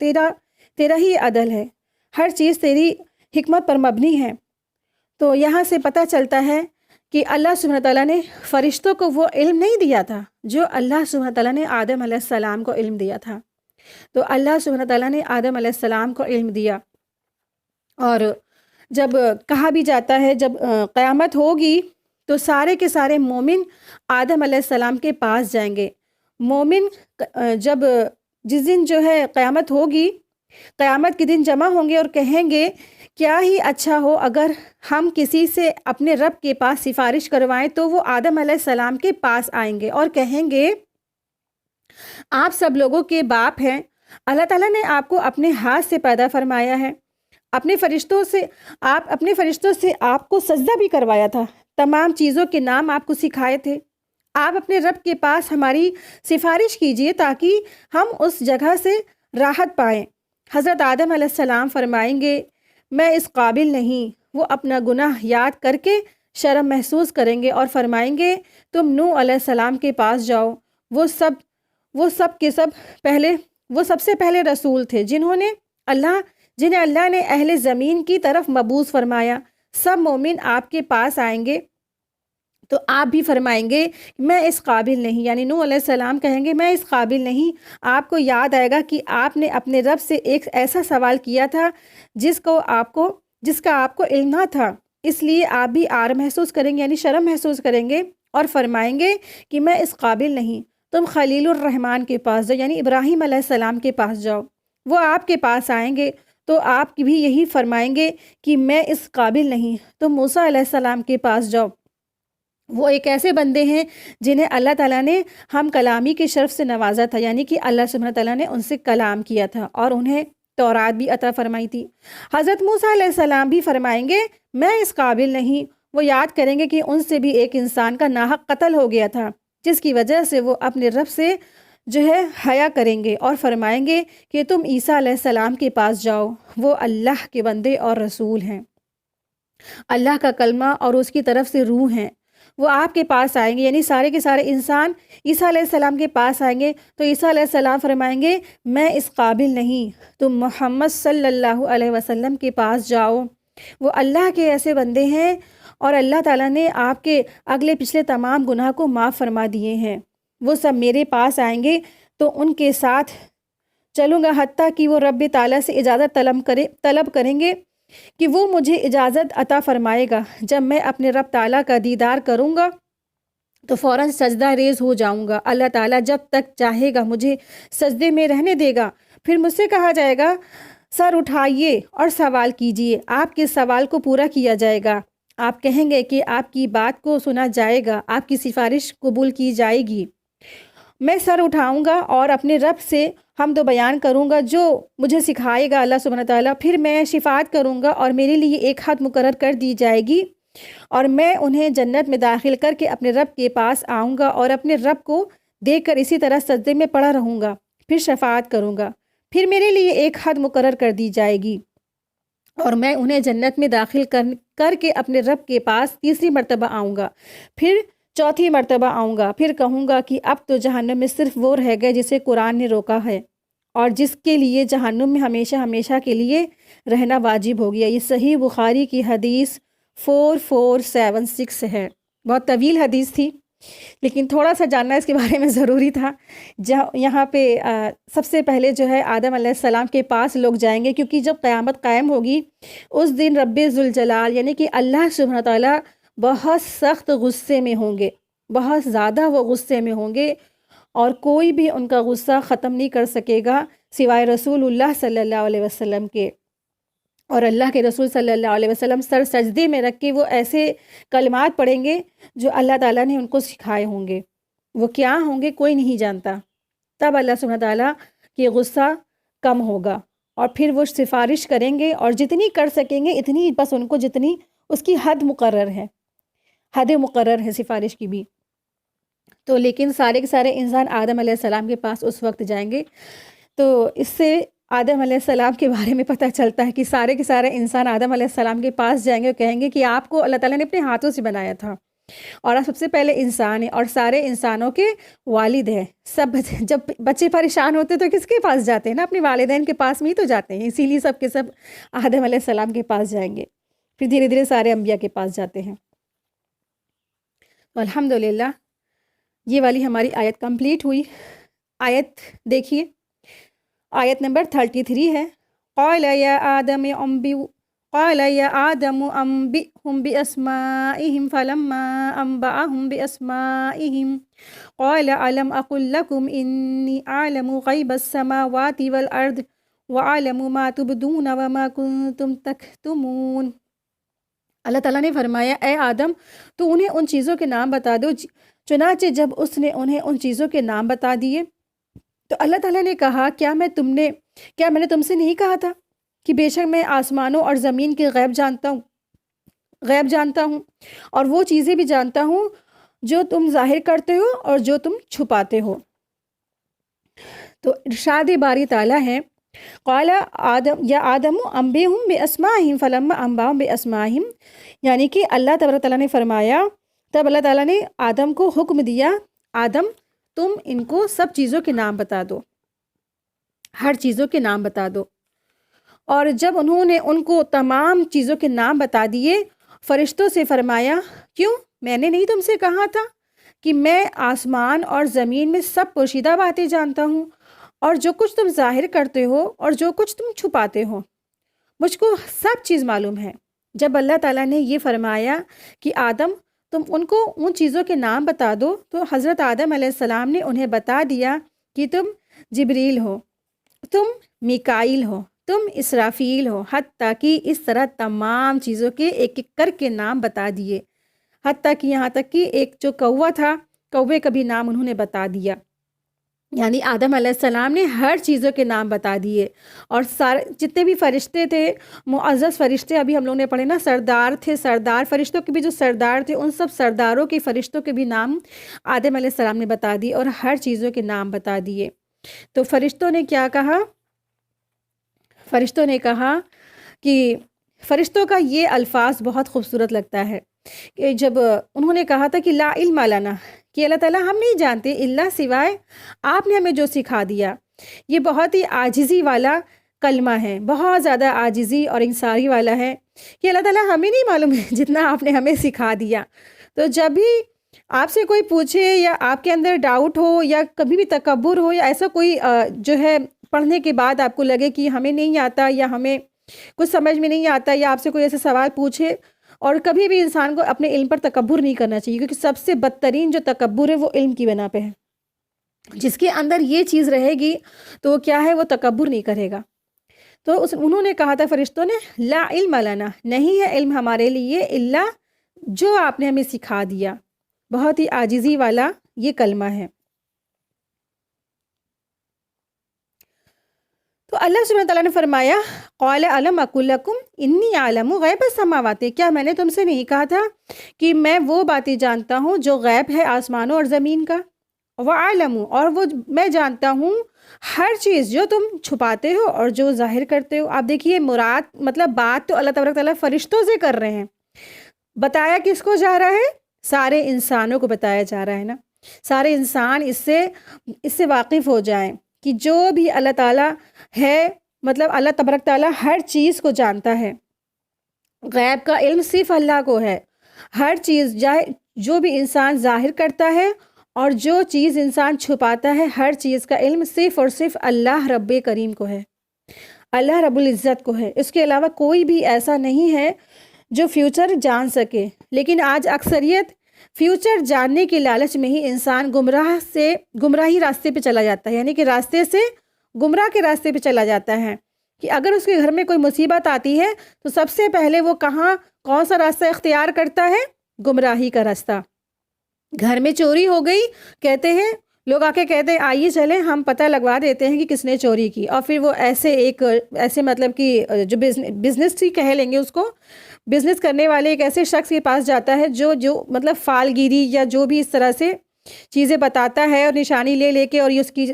Speaker 1: تیرا ہی عدل ہے، ہر چیز تیری حکمت پر مبنی ہے۔ تو یہاں سے پتہ چلتا ہے کہ اللہ سبحانہ تعالیٰ نے فرشتوں کو وہ علم نہیں دیا تھا جو اللہ سبحانہ تعالیٰ نے آدم علیہ السلام کو علم دیا تھا۔ تو اللہ سبحانہ تعالیٰ نے آدم علیہ السلام کو علم دیا، اور جب کہا بھی جاتا ہے جب قیامت ہوگی تو سارے کے سارے مومن آدم علیہ السلام کے پاس جائیں گے۔ مومن جس دن جو ہے قیامت ہوگی، قیامت کے دن جمع ہوں گے اور کہیں گے کیا ہی اچھا ہو اگر ہم کسی سے اپنے رب کے پاس سفارش کروائیں، تو وہ آدم علیہ السلام کے پاس آئیں گے اور کہیں گے آپ سب لوگوں کے باپ ہیں، اللہ تعالیٰ نے آپ کو اپنے ہاتھ سے پیدا فرمایا ہے، اپنے فرشتوں سے آپ کو سجدہ بھی کروایا تھا، تمام چیزوں کے نام آپ کو سکھائے تھے، آپ اپنے رب کے پاس ہماری سفارش کیجئے تاکہ ہم اس جگہ سے راحت پائیں۔ حضرت آدم علیہ السلام فرمائیں گے میں اس قابل نہیں، وہ اپنا گناہ یاد کر کے شرم محسوس کریں گے اور فرمائیں گے تم نوح علیہ السلام کے پاس جاؤ، وہ سب سے پہلے رسول تھے جنہیں اللہ نے اہل زمین کی طرف مبعوث فرمایا، سب مومن آپ کے پاس آئیں گے تو آپ بھی فرمائیں گے میں اس قابل نہیں، یعنی نوح علیہ السلام کہیں گے میں اس قابل نہیں۔ آپ کو یاد آئے گا کہ آپ نے اپنے رب سے ایک ایسا سوال کیا تھا جس کا آپ کو علم نہ تھا، اس لیے آپ بھی عار محسوس کریں گے، یعنی شرم محسوس کریں گے اور فرمائیں گے کہ میں اس قابل نہیں۔ تم خلیل الرحمن کے پاس جاؤ، یعنی ابراہیم علیہ السلام کے پاس جاؤ، وہ آپ کے پاس آئیں گے تو آپ بھی یہی فرمائیں گے کہ میں اس قابل نہیں۔ تم موسیٰ علیہ السلام کے پاس جاؤ، وہ ایک ایسے بندے ہیں جنہیں اللہ تعالیٰ نے ہم کلامی کے شرف سے نوازا تھا، یعنی کہ اللہ سبحانہ تعالیٰ نے ان سے کلام کیا تھا اور انہیں تورات بھی عطا فرمائی تھی۔ حضرت موسیٰ علیہ السلام بھی فرمائیں گے میں اس قابل نہیں، وہ یاد کریں گے کہ ان سے بھی ایک انسان کا ناحق قتل ہو گیا تھا، جس کی وجہ سے وہ اپنے رب سے جو ہے حیا کریں گے اور فرمائیں گے کہ تم عیسیٰ علیہ السلام کے پاس جاؤ، وہ اللہ کے بندے اور رسول ہیں، اللہ کا کلمہ اور اس کی طرف سے روح ہیں، وہ آپ کے پاس آئیں گے، یعنی سارے کے سارے انسان عیسیٰ علیہ السلام کے پاس آئیں گے تو عیسیٰ علیہ السلام فرمائیں گے میں اس قابل نہیں، تم محمد صلی اللہ علیہ وسلم کے پاس جاؤ، وہ اللہ کے ایسے بندے ہیں اور اللہ تعالیٰ نے آپ کے اگلے پچھلے تمام گناہ کو معاف فرما دیے ہیں، وہ سب میرے پاس آئیں گے تو ان کے ساتھ چلوں گا حتیٰ کہ وہ رب تعالیٰ سے اجازت طلب کریں گے کہ وہ مجھے اجازت عطا فرمائے گا، جب میں اپنے رب تعالیٰ کا دیدار کروں گا تو فوراً سجدہ ریز ہو جاؤں گا، اللہ تعالیٰ جب تک چاہے گا مجھے سجدے میں رہنے دے گا، پھر مجھ سے کہا جائے گا سر اٹھائیے اور سوال کیجئے، آپ کے سوال کو پورا کیا جائے گا، آپ کہیں گے کہ آپ کی بات کو سنا جائے گا، آپ کی سفارش قبول کی جائے گی، میں سر اٹھاؤں گا اور اپنے رب سے حمد و بیان کروں گا جو مجھے سکھائے گا اللہ سبحانہ تعالیٰ، پھر میں شفاعت کروں گا اور میرے لیے ایک حد مقرر کر دی جائے گی اور میں انہیں جنت میں داخل کر کے اپنے رب کے پاس آؤں گا اور اپنے رب کو دیکھ کر اسی طرح سجدے میں پڑا رہوں گا، پھر شفاعت کروں گا، پھر میرے لیے ایک حد مقرر کر دی جائے گی اور میں انہیں جنت میں داخل کر کے اپنے رب کے پاس تیسری مرتبہ آؤں گا، پھر چوتھی مرتبہ آؤں گا، پھر کہوں گا کہ اب تو جہنم میں صرف وہ رہ گئے جسے قرآن نے روکا ہے اور جس کے لیے جہنم میں ہمیشہ ہمیشہ کے لیے رہنا واجب ہو گیا۔ یہ صحیح بخاری کی حدیث 4476 ہے، بہت طویل حدیث تھی لیکن تھوڑا سا جاننا اس کے بارے میں ضروری تھا۔ یہاں پہ سب سے پہلے جو ہے آدم علیہ السلام کے پاس لوگ جائیں گے، کیونکہ جب قیامت قائم ہوگی اس دن رب ذوالجلال یعنی کہ اللہ سبحانہ تعالیٰ بہت سخت غصے میں ہوں گے، بہت زیادہ وہ غصے میں ہوں گے اور کوئی بھی ان کا غصہ ختم نہیں کر سکے گا سوائے رسول اللہ صلی اللہ علیہ وسلم کے، اور اللہ کے رسول صلی اللہ علیہ وسلم سر سجدے میں رکھ کے وہ ایسے کلمات پڑھیں گے جو اللہ تعالیٰ نے ان کو سکھائے ہوں گے، وہ کیا ہوں گے کوئی نہیں جانتا، تب اللہ سبحانہ تعالیٰ کے غصہ کم ہوگا اور پھر وہ سفارش کریں گے اور جتنی کر سکیں گے اتنی، بس ان کو جتنی اس کی حد مقرر ہے، حد مقرر ہے سفارش کی بھی۔ تو لیکن سارے کے سارے انسان آدم علیہ السلام کے پاس اس وقت جائیں گے، تو اس سے آدم علیہ السلام کے بارے میں پتہ چلتا ہے کہ سارے کے سارے انسان آدم علیہ السلام کے پاس جائیں گے اور کہیں گے کہ آپ کو اللہ تعالیٰ نے اپنے ہاتھوں سے بنایا تھا اور آپ سب سے پہلے انسان ہیں اور سارے انسانوں کے والد ہیں، سب جب بچے پریشان ہوتے تو کس کے پاس جاتے ہیں نا، اپنے والدین کے پاس میں ہی تو جاتے ہیں، اسی لیے سب کے سب آدم علیہ السلام کے پاس جائیں گے، پھر دھیرے دھیرے سارے انبیاء کے پاس جاتے ہیں۔ الحمدللہ یہ والی ہماری آیت کمپلیٹ ہوئی۔ آیت دیکھیے، آیت نمبر 33 ہے، قال یا آدم انبئهم بأسمائهم فلما انبأهم بأسمائهم قال ألم أقل لكم إني أعلم غيب السماوات والأرض وأعلم ما تبدون وما كنتم تكتمون۔ اللہ تعالیٰ نے فرمایا اے آدم تو انہیں ان چیزوں کے نام بتا دو، چنانچہ جب اس نے انہیں ان چیزوں کے نام بتا دیے تو اللہ تعالیٰ نے کہا کیا میں نے تم سے نہیں کہا تھا کہ بے شک میں آسمانوں اور زمین کے غیب جانتا ہوں اور وہ چیزیں بھی جانتا ہوں جو تم ظاہر کرتے ہو اور جو تم چھپاتے ہو۔ تو ارشاد باری تعالیٰ ہے قال آدم یا آدم انبئهم باسمائهم فلما انبأهم باسمائهم، یعنی کہ اللہ تبارک تعالیٰ نے فرمایا، تب اللہ تعالیٰ نے آدم کو حکم دیا آدم تم ان کو سب چیزوں کے نام بتا دو، ہر چیزوں کے نام بتا دو، اور جب انہوں نے ان کو تمام چیزوں کے نام بتا دیے فرشتوں سے فرمایا کیوں میں نے نہیں تم سے کہا تھا کہ میں آسمان اور زمین میں سب پوشیدہ باتیں جانتا ہوں اور جو کچھ تم ظاہر کرتے ہو اور جو کچھ تم چھپاتے ہو مجھ کو سب چیز معلوم ہے۔ جب اللہ تعالیٰ نے یہ فرمایا کہ آدم تم ان کو ان چیزوں کے نام بتا دو تو حضرت آدم علیہ السلام نے انہیں بتا دیا کہ تم جبریل ہو، تم میکائیل ہو، تم اسرافیل ہو، حتیٰ کہ اس طرح تمام چیزوں کے ایک ایک کر کے نام بتا دیے، حتیٰ کہ یہاں تک کہ ایک جو کوا تھا، کوے کا بھی نام انہوں نے بتا دیا۔ یعنی آدم علیہ السلام نے ہر چیزوں کے نام بتا دیے، اور سارے جتنے بھی فرشتے تھے، معزز فرشتے، ابھی ہم لوگوں نے پڑھے نا، سردار تھے، سردار فرشتوں کے بھی جو سردار تھے، ان سب سرداروں کے فرشتوں کے بھی نام آدم علیہ السلام نے بتا دیے، اور ہر چیزوں کے نام بتا دیے۔ تو فرشتوں نے کیا کہا؟ فرشتوں نے کہا کہ فرشتوں کا یہ الفاظ بہت خوبصورت لگتا ہے کہ جب انہوں نے کہا تھا کہ لا علم لنا، کہ اللہ تعالیٰ ہم نہیں جانتے الا سوائے آپ نے ہمیں جو سکھا دیا۔ یہ بہت ہی عاجزی والا کلمہ ہے، بہت زیادہ عاجزی اور انکساری والا ہے کہ اللہ تعالیٰ ہمیں نہیں معلوم ہے جتنا آپ نے ہمیں سکھا دیا۔ تو جب بھی آپ سے کوئی پوچھے یا آپ کے اندر ڈاؤٹ ہو یا کبھی بھی تکبر ہو یا ایسا کوئی جو ہے پڑھنے کے بعد آپ کو لگے کہ ہمیں نہیں آتا یا ہمیں کچھ سمجھ میں نہیں آتا، یا آپ سے کوئی ایسا سوال پوچھے، اور کبھی بھی انسان کو اپنے علم پر تکبر نہیں کرنا چاہیے، کیونکہ سب سے بدترین جو تکبر ہے وہ علم کی بنا پہ ہے۔ جس کے اندر یہ چیز رہے گی تو وہ کیا ہے، وہ تکبر نہیں کرے گا۔ تو انہوں نے کہا تھا فرشتوں نے لا علم لنا، نہیں ہے علم ہمارے لیے الا جو آپ نے ہمیں سکھا دیا۔ بہت ہی عاجزی والا یہ کلمہ ہے۔ تو اللہ سبحانہ تعالیٰ نے فرمایا قال الم اقل لکم انی اعلم غیب السماوات، کیا میں نے تم سے نہیں کہا تھا کہ میں وہ باتیں جانتا ہوں جو غیب ہے آسمانوں اور زمین کا، وَأَعْلَمُ، اور وہ میں جانتا ہوں ہر چیز جو تم چھپاتے ہو اور جو ظاہر کرتے ہو۔ آپ دیکھیے مراد مطلب بات تو اللہ تبارک تعالیٰ فرشتوں سے کر رہے ہیں، بتایا کس کو جا رہا ہے؟ سارے انسانوں کو بتایا جا رہا ہے نا، سارے انسان اس سے واقف ہو جائیں کہ جو بھی اللہ تعالیٰ ہے، مطلب اللہ تبارک تعالیٰ ہر چیز کو جانتا ہے۔ غیب کا علم صرف اللہ کو ہے۔ ہر چیز جو بھی انسان ظاہر کرتا ہے اور جو چیز انسان چھپاتا ہے، ہر چیز کا علم صرف اور صرف اللہ رب کریم کو ہے، اللہ رب العزت کو ہے۔ اس کے علاوہ کوئی بھی ایسا نہیں ہے جو فیوچر جان سکے۔ لیکن آج اکثریت فیوچر جاننے کے لالچ میں ہی انسان گمراہی راستے پہ چلا جاتا ہے، یعنی کہ راستے سے گمراہ کے راستے پہ چلا جاتا ہے، کہ اگر اس کے گھر میں کوئی مصیبت آتی ہے تو سب سے پہلے وہ کون سا راستہ اختیار کرتا ہے؟ گمراہی کا راستہ۔ گھر میں چوری ہو گئی، کہتے ہیں لوگ، آ کے کہتے ہیں آئیے چلیں ہم پتہ لگوا دیتے ہیں کہ کس نے چوری کی، اور پھر وہ ایسے مطلب کہ جو بزنس ہی کہہ لیں گے اس کو، بزنس کرنے والے ایک ایسے شخص کے پاس جاتا ہے جو مطلب فالگیری یا جو بھی اس طرح سے چیزیں بتاتا ہے، اور نشانی لے کے، اور اس کی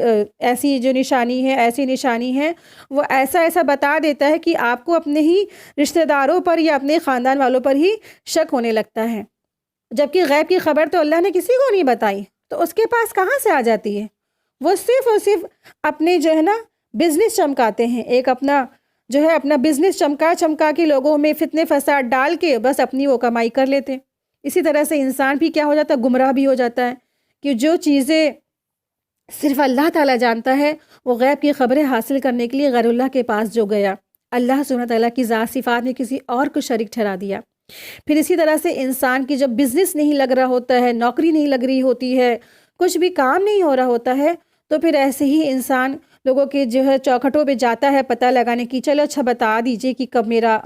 Speaker 1: ایسی جو نشانی ہے، ایسی نشانی ہے، وہ ایسا بتا دیتا ہے کہ آپ کو اپنے ہی رشتہ داروں پر یا اپنے خاندان والوں پر ہی شک ہونے لگتا ہے، جبکہ غیب کی خبر تو اللہ نے کسی کو نہیں بتائی، تو اس کے پاس کہاں سے آ جاتی ہے؟ وہ صرف اور صرف اپنے جو ہے نا بزنس چمکاتے ہیں، ایک اپنا جو ہے اپنا بزنس چمکا کے لوگوں میں فتنے فساد ڈال کے بس اپنی وہ کمائی کر لیتے ہیں۔ اسی طرح سے انسان بھی کیا ہو جاتا ہے؟ گمراہ بھی ہو جاتا ہے، کہ جو چیزیں صرف اللہ تعالیٰ جانتا ہے، وہ غیب کی خبریں حاصل کرنے کے لیے غیر اللہ کے پاس جو گیا، اللہ سبحانہ تعالیٰ کی ذات صفات میں کسی اور کو شریک ٹھہرا دیا۔ پھر اسی طرح سے انسان کی جب بزنس نہیں لگ رہا ہوتا ہے، نوکری نہیں لگ رہی ہوتی ہے، کچھ بھی کام نہیں ہو رہا ہوتا ہے، تو پھر ایسے ہی انسان لوگوں کے جو ہے چوکھٹوں پہ جاتا ہے پتہ لگانے کی، چلو اچھا بتا دیجئے کہ کب میرا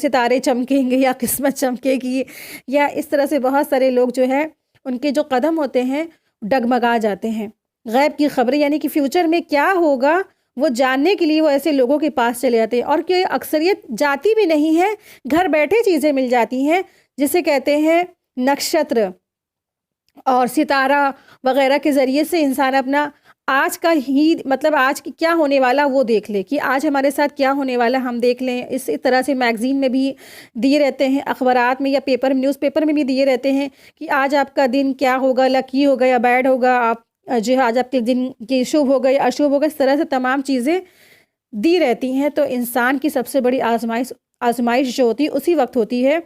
Speaker 1: ستارے چمکیں گے یا قسمت چمکے گی، یا اس طرح سے بہت سارے لوگ جو ہے ان کے جو قدم ہوتے ہیں ڈگمگا جاتے ہیں۔ غیب کی خبریں یعنی کہ فیوچر میں کیا ہوگا وہ جاننے کے لیے وہ ایسے لوگوں کے پاس چلے جاتے ہیں، اور کہ اکثریت جاتی بھی نہیں ہے، گھر بیٹھے چیزیں مل جاتی ہیں، جسے کہتے ہیں نکشتر اور ستارہ وغیرہ کے ذریعے سے انسان اپنا آج کا ہی مطلب آج کیا ہونے والا وہ دیکھ لے، کہ آج ہمارے ساتھ کیا ہونے والا ہم دیکھ لیں۔ اس طرح سے میگزین میں بھی دیے رہتے ہیں، اخبارات میں یا نیوز پیپر میں بھی دیے رہتے ہیں کہ آج آپ کا دن کیا ہوگا، لکی ہوگا یا بیڈ ہوگا، آپ جو ہے آج آپ کے دن کی شبھ ہو گئی اشبھ ہو گئی، اس طرح سے تمام چیزیں دی رہتی ہیں۔ تو انسان کی سب سے بڑی آزمائش جو ہوتی ہے اسی وقت ہوتی ہے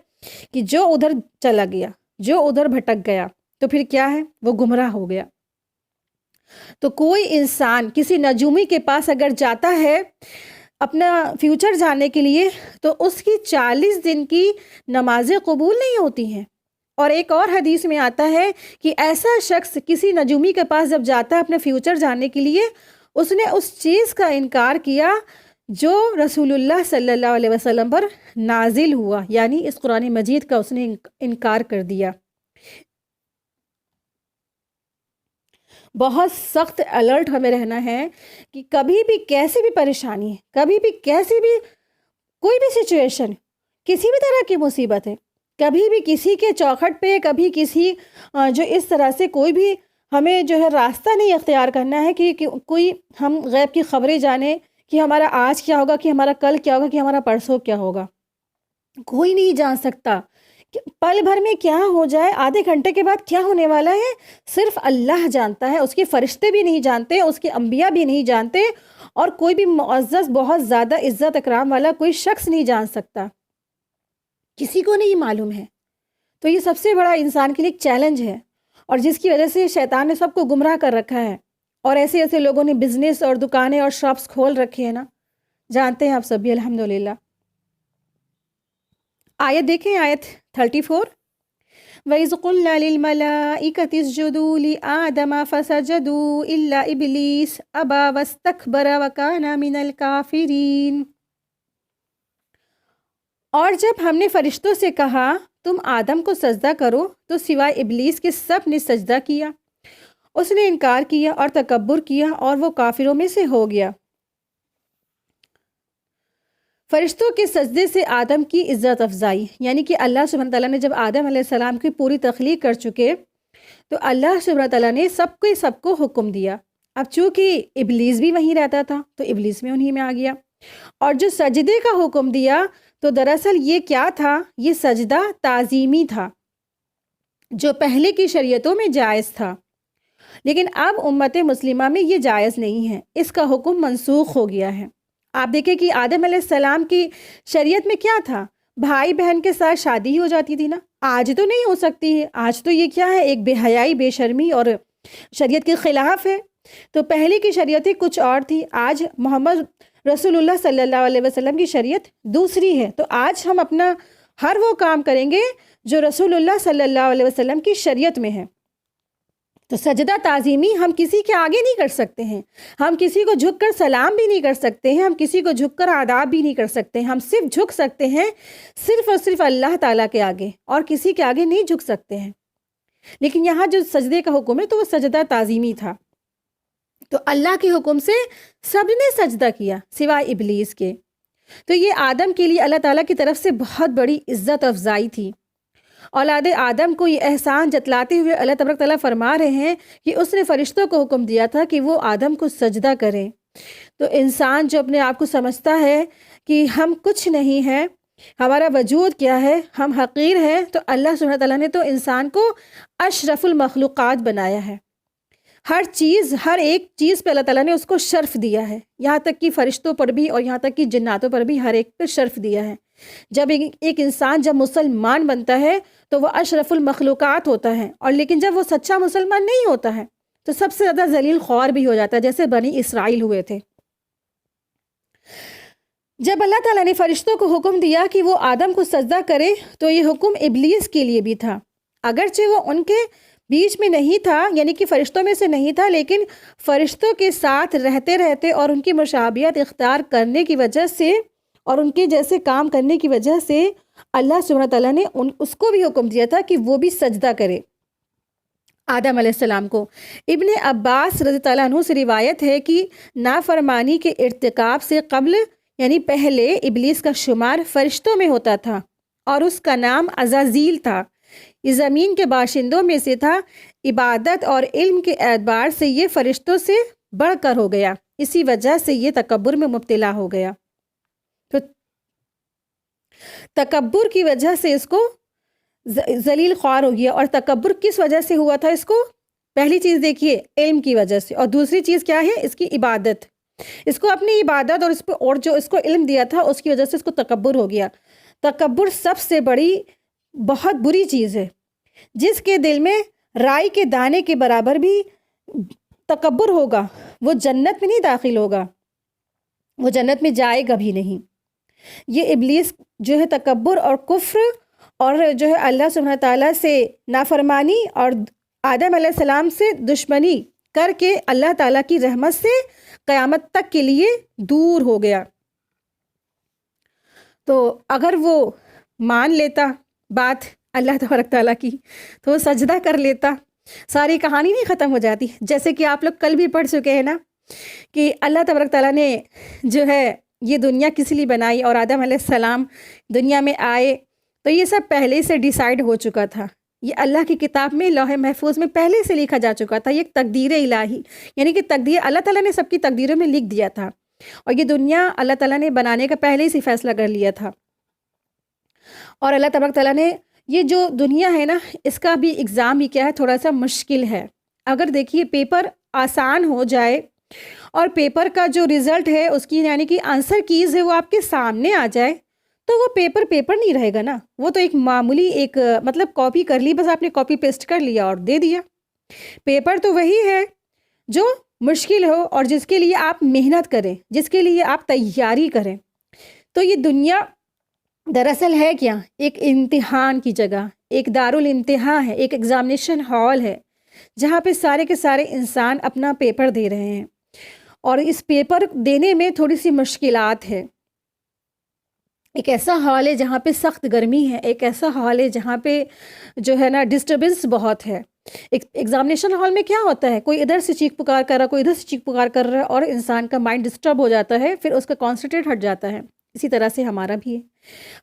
Speaker 1: کہ جو ادھر چلا گیا، جو ادھر بھٹک گیا، تو پھر کیا ہے؟ وہ گمراہ ہو گیا۔ تو کوئی انسان کسی نجومی کے پاس اگر جاتا ہے اپنا فیوچر جاننے کے لیے، تو اس کی 40 دن کی نمازیں قبول نہیں ہوتی ہیں۔ اور ایک اور حدیث میں آتا ہے کہ ایسا شخص کسی نجومی کے پاس جب جاتا ہے اپنا فیوچر جاننے کے لیے، اس نے اس چیز کا انکار کیا جو رسول اللہ صلی اللہ علیہ وسلم پر نازل ہوا، یعنی اس قرآن مجید کا اس نے انکار کر دیا۔ بہت سخت الرٹ ہمیں رہنا ہے کہ کبھی بھی کیسی بھی پریشانی ہے، کبھی بھی کیسی بھی کوئی بھی سچویشن، کسی بھی طرح کی مصیبت ہے، کبھی بھی کسی کے چوکھٹ پہ، کبھی کسی جو اس طرح سے کوئی بھی ہمیں جو ہے راستہ نہیں اختیار کرنا ہے کہ کوئی ہم غیب کی خبریں جانیں کہ ہمارا آج کیا ہوگا، کہ ہمارا کل کیا ہوگا، کہ ہمارا پرسوں کیا ہوگا۔ کوئی نہیں جان سکتا کہ پل بھر میں کیا ہو جائے، آدھے گھنٹے کے بعد کیا ہونے والا ہے، صرف اللہ جانتا ہے۔ اس کے فرشتے بھی نہیں جانتے، اس کے انبیاء بھی نہیں جانتے، اور کوئی بھی معزز بہت زیادہ عزت اکرام والا کوئی شخص نہیں جان سکتا، کسی کو نہیں معلوم ہے۔ تو یہ سب سے بڑا انسان کے لیے ایک چیلنج ہے، اور جس کی وجہ سے شیطان نے سب کو گمراہ کر رکھا ہے، اور ایسے ایسے لوگوں نے بزنس اور دکانیں اور شاپس کھول رکھے ہیں نا، جانتے ہیں آپ سب بھی الحمدللہ۔ آیت دیکھیں، آیت 34۔ وَإِذْ قُلْنَا لِلْمَلَائِكَةِ اسْجُدُوا لِآدَمَ فَسَجَدُوا إِلَّا إِبْلِيسَ أَبَى وَاسْتَكْبَرَ وَكَانَ مِنَ الْكَافِرِينَ۔ اور جب ہم نے فرشتوں سے کہا تم آدم کو سجدہ کرو تو سوائے ابلیس کے سب نے سجدہ کیا، اس نے انکار کیا اور تکبر کیا اور وہ کافروں میں سے ہو گیا۔ فرشتوں کے سجدے سے آدم کی عزت افزائی، یعنی کہ اللہ سبحانہ تعالیٰ نے جب آدم علیہ السلام کی پوری تخلیق کر چکے تو اللہ سبحانہ تعالیٰ نے سب کو حکم دیا۔ اب چونکہ ابلیس بھی وہیں رہتا تھا تو ابلیس میں انہی میں آ گیا، اور جو سجدے کا حکم دیا تو دراصل یہ کیا تھا، یہ سجدہ تعظیمی تھا جو پہلے کی شریعتوں میں جائز تھا، لیکن اب امت مسلمہ میں یہ جائز نہیں ہے، اس کا حکم منسوخ ہو گیا ہے۔ آپ دیکھیں کہ آدم علیہ السلام کی شریعت میں کیا تھا، بھائی بہن کے ساتھ شادی ہو جاتی تھی نا، آج تو نہیں ہو سکتی ہے، آج تو یہ کیا ہے، ایک بے حیائی، بے شرمی اور شریعت کے خلاف ہے۔ تو پہلے کی شریعتیں کچھ اور تھی، آج محمد رسول اللہ صلی اللہ علیہ وسلم کی شریعت دوسری ہے، تو آج ہم اپنا ہر وہ کام کریں گے جو رسول اللہ صلی اللہ علیہ وسلم کی شریعت میں ہے۔ تو سجدہ تعظیمی ہم کسی کے آگے نہیں کر سکتے ہیں، ہم کسی کو جھک کر سلام بھی نہیں کر سکتے ہیں، ہم کسی کو جھک کر آداب بھی نہیں کر سکتے ہیں، ہم صرف جھک سکتے ہیں صرف اور صرف اللہ تعالیٰ کے آگے، اور کسی کے آگے نہیں جھک سکتے ہیں۔ لیکن یہاں جو سجدے کا حکم ہے تو وہ سجدہ تعظیمی تھا، تو اللہ کے حکم سے سب نے سجدہ کیا سوائے ابلیس کے۔ تو یہ آدم کے لیے اللہ تعالیٰ کی طرف سے بہت بڑی عزت افزائی تھی۔ اولاد آدم کو یہ احسان جتلاتے ہوئے اللہ تبارک تعالیٰ فرما رہے ہیں کہ اس نے فرشتوں کو حکم دیا تھا کہ وہ آدم کو سجدہ کریں۔ تو انسان جو اپنے آپ کو سمجھتا ہے کہ ہم کچھ نہیں ہیں، ہمارا وجود کیا ہے، ہم حقیر ہیں، تو اللہ سبحانہ تعالیٰ نے تو انسان کو اشرف المخلوقات بنایا ہے۔ ہر چیز، ہر ایک چیز پہ اللہ تعالیٰ نے اس کو شرف دیا ہے، یہاں تک کہ فرشتوں پر بھی اور یہاں تک کہ جناتوں پر بھی ہر ایک پہ شرف دیا ہے۔ جب ایک انسان جب مسلمان بنتا ہے تو وہ اشرف المخلوقات ہوتا ہے، اور لیکن جب وہ سچا مسلمان نہیں ہوتا ہے تو سب سے زیادہ ذلیل خوار بھی ہو جاتا ہے، جیسے بنی اسرائیل ہوئے تھے۔ جب اللہ تعالیٰ نے فرشتوں کو حکم دیا کہ وہ آدم کو سجدہ کرے تو یہ حکم ابلیس کے لیے بھی تھا، اگرچہ وہ ان کے بیچ میں نہیں تھا، یعنی کہ فرشتوں میں سے نہیں تھا، لیکن فرشتوں کے ساتھ رہتے رہتے اور ان کی مشابہت اختیار کرنے کی وجہ سے اور ان کے جیسے کام کرنے کی وجہ سے اللہ سبحانہ تعالیٰ نے اس کو بھی حکم دیا تھا کہ وہ بھی سجدہ کرے آدم علیہ السلام کو۔ ابن عباس رضی اللہ عنہ سے روایت ہے کہ نافرمانی کے ارتکاب سے قبل، یعنی پہلے، ابلیس کا شمار فرشتوں میں ہوتا تھا اور اس کا نام عزازیل تھا۔ یہ زمین کے باشندوں میں سے تھا، عبادت اور علم کے اعتبار سے یہ فرشتوں سے بڑھ کر ہو گیا، اسی وجہ سے یہ تکبر میں مبتلا ہو گیا۔ تو تکبر کی وجہ سے اس کو ذلیل خوار ہو گیا، اور تکبر کس وجہ سے ہوا تھا اس کو؟ پہلی چیز دیکھیے علم کی وجہ سے، اور دوسری چیز کیا ہے؟ اس کی عبادت۔ اس کو اپنی عبادت اور جو اس کو علم دیا تھا اس کی وجہ سے اس کو تکبر ہو گیا۔ تکبر سب سے بڑی بہت بری چیز ہے۔ جس کے دل میں رائی کے دانے کے برابر بھی تکبر ہوگا وہ جنت میں نہیں داخل ہوگا، وہ جنت میں جائے گا بھی نہیں۔ یہ ابلیس جو ہے تکبر اور کفر اور جو ہے اللہ سبحانہ تعالیٰ سے نافرمانی اور آدم علیہ السلام سے دشمنی کر کے اللہ تعالیٰ کی رحمت سے قیامت تک کے لیے دور ہو گیا۔ تو اگر وہ مان لیتا بات اللہ تبارک تعالیٰ کی تو وہ سجدہ کر لیتا، ساری کہانی نہیں ختم ہو جاتی. جیسے کہ آپ لوگ کل بھی پڑھ چکے ہیں نا کہ اللہ تبارک تعالیٰ نے جو ہے یہ دنیا کس لیے بنائی اور آدم علیہ السلام دنیا میں آئے، تو یہ سب پہلے سے ڈیسائیڈ ہو چکا تھا. یہ اللہ کی کتاب میں لوح محفوظ میں پہلے سے لکھا جا چکا تھا. یہ ایک تقدیر الہی، یعنی کہ تقدیر اللہ تعالیٰ نے سب کی تقدیروں میں لکھ دیا تھا، اور یہ دنیا اللہ تعالیٰ نے بنانے کا پہلے سے فیصلہ کر لیا تھا. اور اللہ تبارک تعالیٰ نے یہ جو دنیا ہے نا، اس کا بھی ایگزام ہی کیا ہے، تھوڑا سا مشکل ہے. اگر دیکھیے پیپر آسان ہو جائے اور پیپر کا جو رزلٹ ہے اس کی یعنی کہ آنسر کیز ہے وہ آپ کے سامنے آ جائے، تو وہ پیپر نہیں رہے گا نا. وہ تو ایک معمولی ایک مطلب کاپی کر لی، بس آپ نے کاپی پیسٹ کر لیا اور دے دیا. پیپر تو وہی ہے جو مشکل ہو اور جس کے لیے آپ محنت کریں، جس کے لیے آپ تیاری کریں. تو یہ دنیا دراصل ہے کیا؟ ایک امتحان کی جگہ، ایک دارالامتحان ہے، ایک ایگزامینیشن ہال ہے، جہاں پہ سارے کے سارے انسان اپنا پیپر دے رہے ہیں. اور اس پیپر دینے میں تھوڑی سی مشکلات ہے. ایک ایسا ہال ہے جہاں پہ سخت گرمی ہے، ایک ایسا ہال ہے جہاں پہ جو ہے نا ڈسٹربنس بہت ہے. ایگزامینیشن ہال میں کیا ہوتا ہے، کوئی ادھر سے چیخ پکار کر رہا ہے، کوئی ادھر سے چیخ پکار کر رہا ہے، اور انسان کا مائنڈ ڈسٹرب ہو جاتا ہے، پھر اس کا کانسنٹریٹ ہٹ جاتا ہے. اسی طرح سے ہمارا بھی ہے.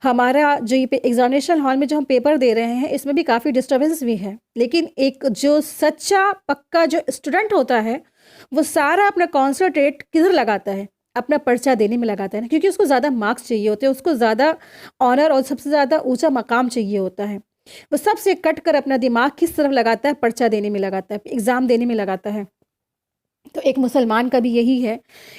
Speaker 1: ہمارا جو یہ ایگزامینیشن ہال میں جو ہم پیپر دے رہے ہیں، اس میں بھی کافی ڈسٹربنس بھی ہے، لیکن ایک جو سچا پکا جو اسٹوڈنٹ ہوتا ہے وہ سارا اپنا کانسنٹریٹ کدھر لگاتا ہے؟ اپنا پرچہ دینے میں لگاتا ہے نا، کیونکہ اس کو زیادہ مارکس چاہیے ہوتے ہیں، اس کو زیادہ آنر اور سب سے زیادہ اونچا مقام چاہیے ہوتا ہے. وہ سب سے کٹ کر اپنا دماغ کس طرف لگاتا ہے؟ پرچہ دینے میں لگاتا ہے، ایگزام دینے میں لگاتا ہے. تو ایک مسلمان کا بھی یہی ہے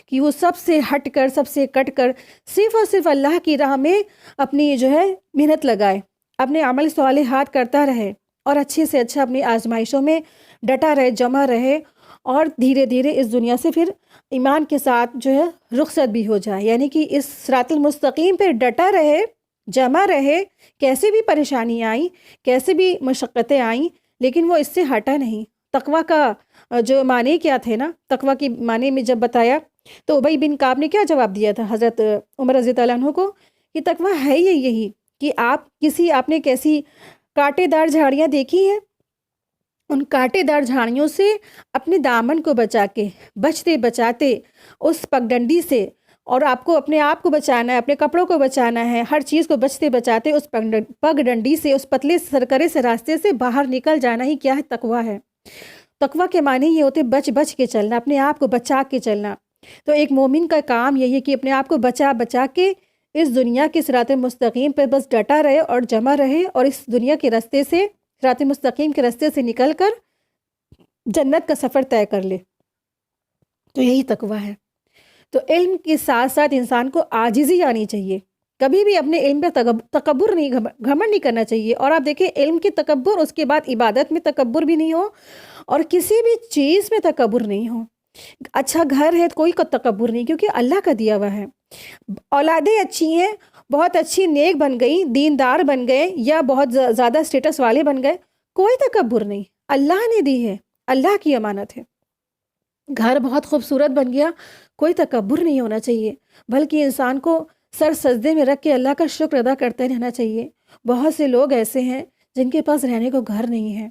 Speaker 1: کہ وہ سب سے ہٹ کر، سب سے کٹ کر صرف اور صرف اللہ کی راہ میں اپنی جو ہے محنت لگائے، اپنے عمل صالحات کرتا رہے، اور اچھے سے اچھا اپنی آزمائشوں میں ڈٹا رہے، جمع رہے، اور دھیرے دھیرے اس دنیا سے پھر ایمان کے ساتھ جو ہے رخصت بھی ہو جائے. یعنی کہ اس صراط المستقیم پہ ڈٹا رہے، جمع رہے، کیسے بھی پریشانی آئیں، کیسے بھی مشقتیں آئیں، لیکن وہ اس سے ہٹا نہیں. تقویٰ کا جو معنی کیا تھے نا، تقویٰ کی معنی میں جب بتایا تو ابی بن کعب نے کیا جواب دیا تھا حضرت عمر رضی اللہ عنہ کو کہ تقویٰ ہے یہی کہ آپ نے کیسی کانٹے دار جھاڑیاں دیکھی ہیں، ان کانٹے دار جھاڑیوں سے اپنے دامن کو بچا کے، بچتے بچاتے اس پگڈنڈی سے، اور آپ کو اپنے آپ کو بچانا ہے، اپنے کپڑوں کو بچانا ہے، ہر چیز کو بچتے بچاتے اس پگڈنڈی سے، اس پتلے سرکرے سے راستے سے باہر نکل جانا ہی کیا ہے؟ تقویٰ ہے. تقویٰ کے معنی یہ ہوتے بچ بچ کے چلنا، اپنے آپ کو بچا کے چلنا. تو ایک مومن کا کام یہی ہے کہ اپنے آپ کو بچا کے اس دنیا کے صراط مستقیم پہ بس ڈٹا رہے اور جمع رہے، اور اس دنیا کے راستے سے، صراط مستقیم کے راستے سے نکل کر جنت کا سفر طے کر لے. تو یہی تقویٰ ہے. تو علم کے ساتھ ساتھ انسان کو عاجزی آنی چاہیے، کبھی بھی اپنے علم پہ تکبر نہیں، گھمنڈ نہیں کرنا چاہیے. اور آپ دیکھیں علم کی تکبر، اس کے بعد عبادت میں تکبر بھی نہیں ہو، اور کسی بھی چیز میں تکبر نہیں ہو. اچھا گھر ہے کوئی کا تکبر نہیں، کیونکہ اللہ کا دیا ہوا ہے. اولادیں اچھی ہیں، بہت اچھی نیک بن گئی، دیندار بن گئے، یا بہت زیادہ اسٹیٹس والے بن گئے، کوئی تکبر نہیں. اللہ نے دی ہے، اللہ کی امانت ہے. گھر بہت خوبصورت بن گیا، کوئی تکبر نہیں ہونا چاہیے، بلکہ انسان کو سر سجدے میں رکھ کے اللہ کا شکر ادا کرتے رہنا چاہیے. بہت سے لوگ ایسے ہیں جن کے پاس رہنے کو گھر نہیں ہے،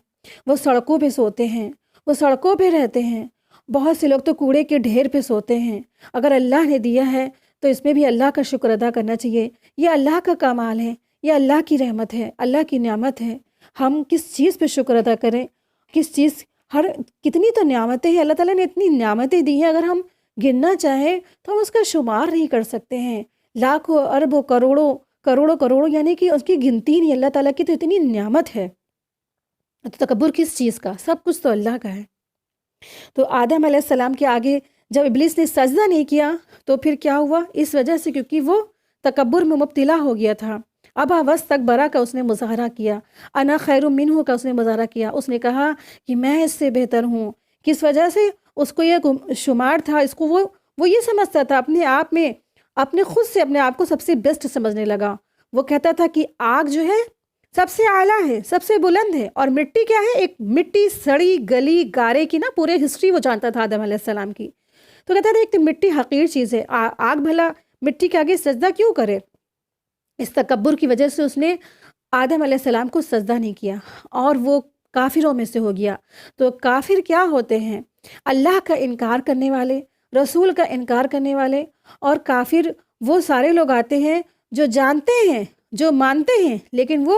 Speaker 1: وہ سڑکوں پہ سوتے ہیں، وہ سڑکوں پہ رہتے ہیں. بہت سے لوگ تو کوڑے کے ڈھیر پہ سوتے ہیں. اگر اللہ نے دیا ہے تو اس میں بھی اللہ کا شکر ادا کرنا چاہیے. یہ اللہ کا کمال ہے، یہ اللہ کی رحمت ہے، اللہ کی نعمت ہے. ہم کس چیز پہ شکر ادا کریں؟ کس چیز، کتنی تو نعمتیں ہیں، اللہ تعالیٰ نے اتنی نعمتیں دی ہیں، اگر ہم گننا چاہیں تو ہم اس کا شمار نہیں کر سکتے ہیں. لاکھوں اربوں کروڑوں یعنی کہ اس کی گنتی نہیں. اللہ تعالیٰ کی تو اتنی نعمت ہے. تو تکبر کس چیز کا؟ سب کچھ تو اللہ کا ہے. تو آدم علیہ السلام کے آگے جب ابلیس نے سجدہ نہیں کیا تو پھر کیا ہوا؟ اس وجہ سے کیونکہ وہ تکبر میں مبتلا ہو گیا تھا. ابا واستکبر کا اس نے مظاہرہ کیا، انا خیر منہ کا اس نے مظاہرہ کیا. اس نے کہا کہ میں اس سے بہتر ہوں. کس وجہ سے؟ اس کو یہ شمار تھا، اس کو وہ یہ سمجھتا تھا اپنے آپ میں، اپنے خود سے اپنے آپ کو سب سے بیسٹ سمجھنے لگا. وہ کہتا تھا کہ آگ جو ہے سب سے اعلیٰ ہے، سب سے بلند ہے، اور مٹی کیا ہے؟ ایک مٹی سڑی گلی گارے کی نا پورے ہسٹری وہ جانتا تھا آدم علیہ السلام کی. تو کہتا تھا ایک تو مٹی حقیر چیز ہے، آگ بھلا مٹی کے آگے سجدہ کیوں کرے؟ اس تکبر کی وجہ سے اس نے آدم علیہ السلام کو سجدہ نہیں کیا، اور وہ کافروں میں سے ہو گیا۔ تو کافر کیا ہوتے ہیں؟ اللہ کا انکار کرنے والے، رسول کا انکار کرنے والے۔ اور کافر وہ سارے لوگ آتے ہیں جو جانتے ہیں، جو مانتے ہیں، لیکن وہ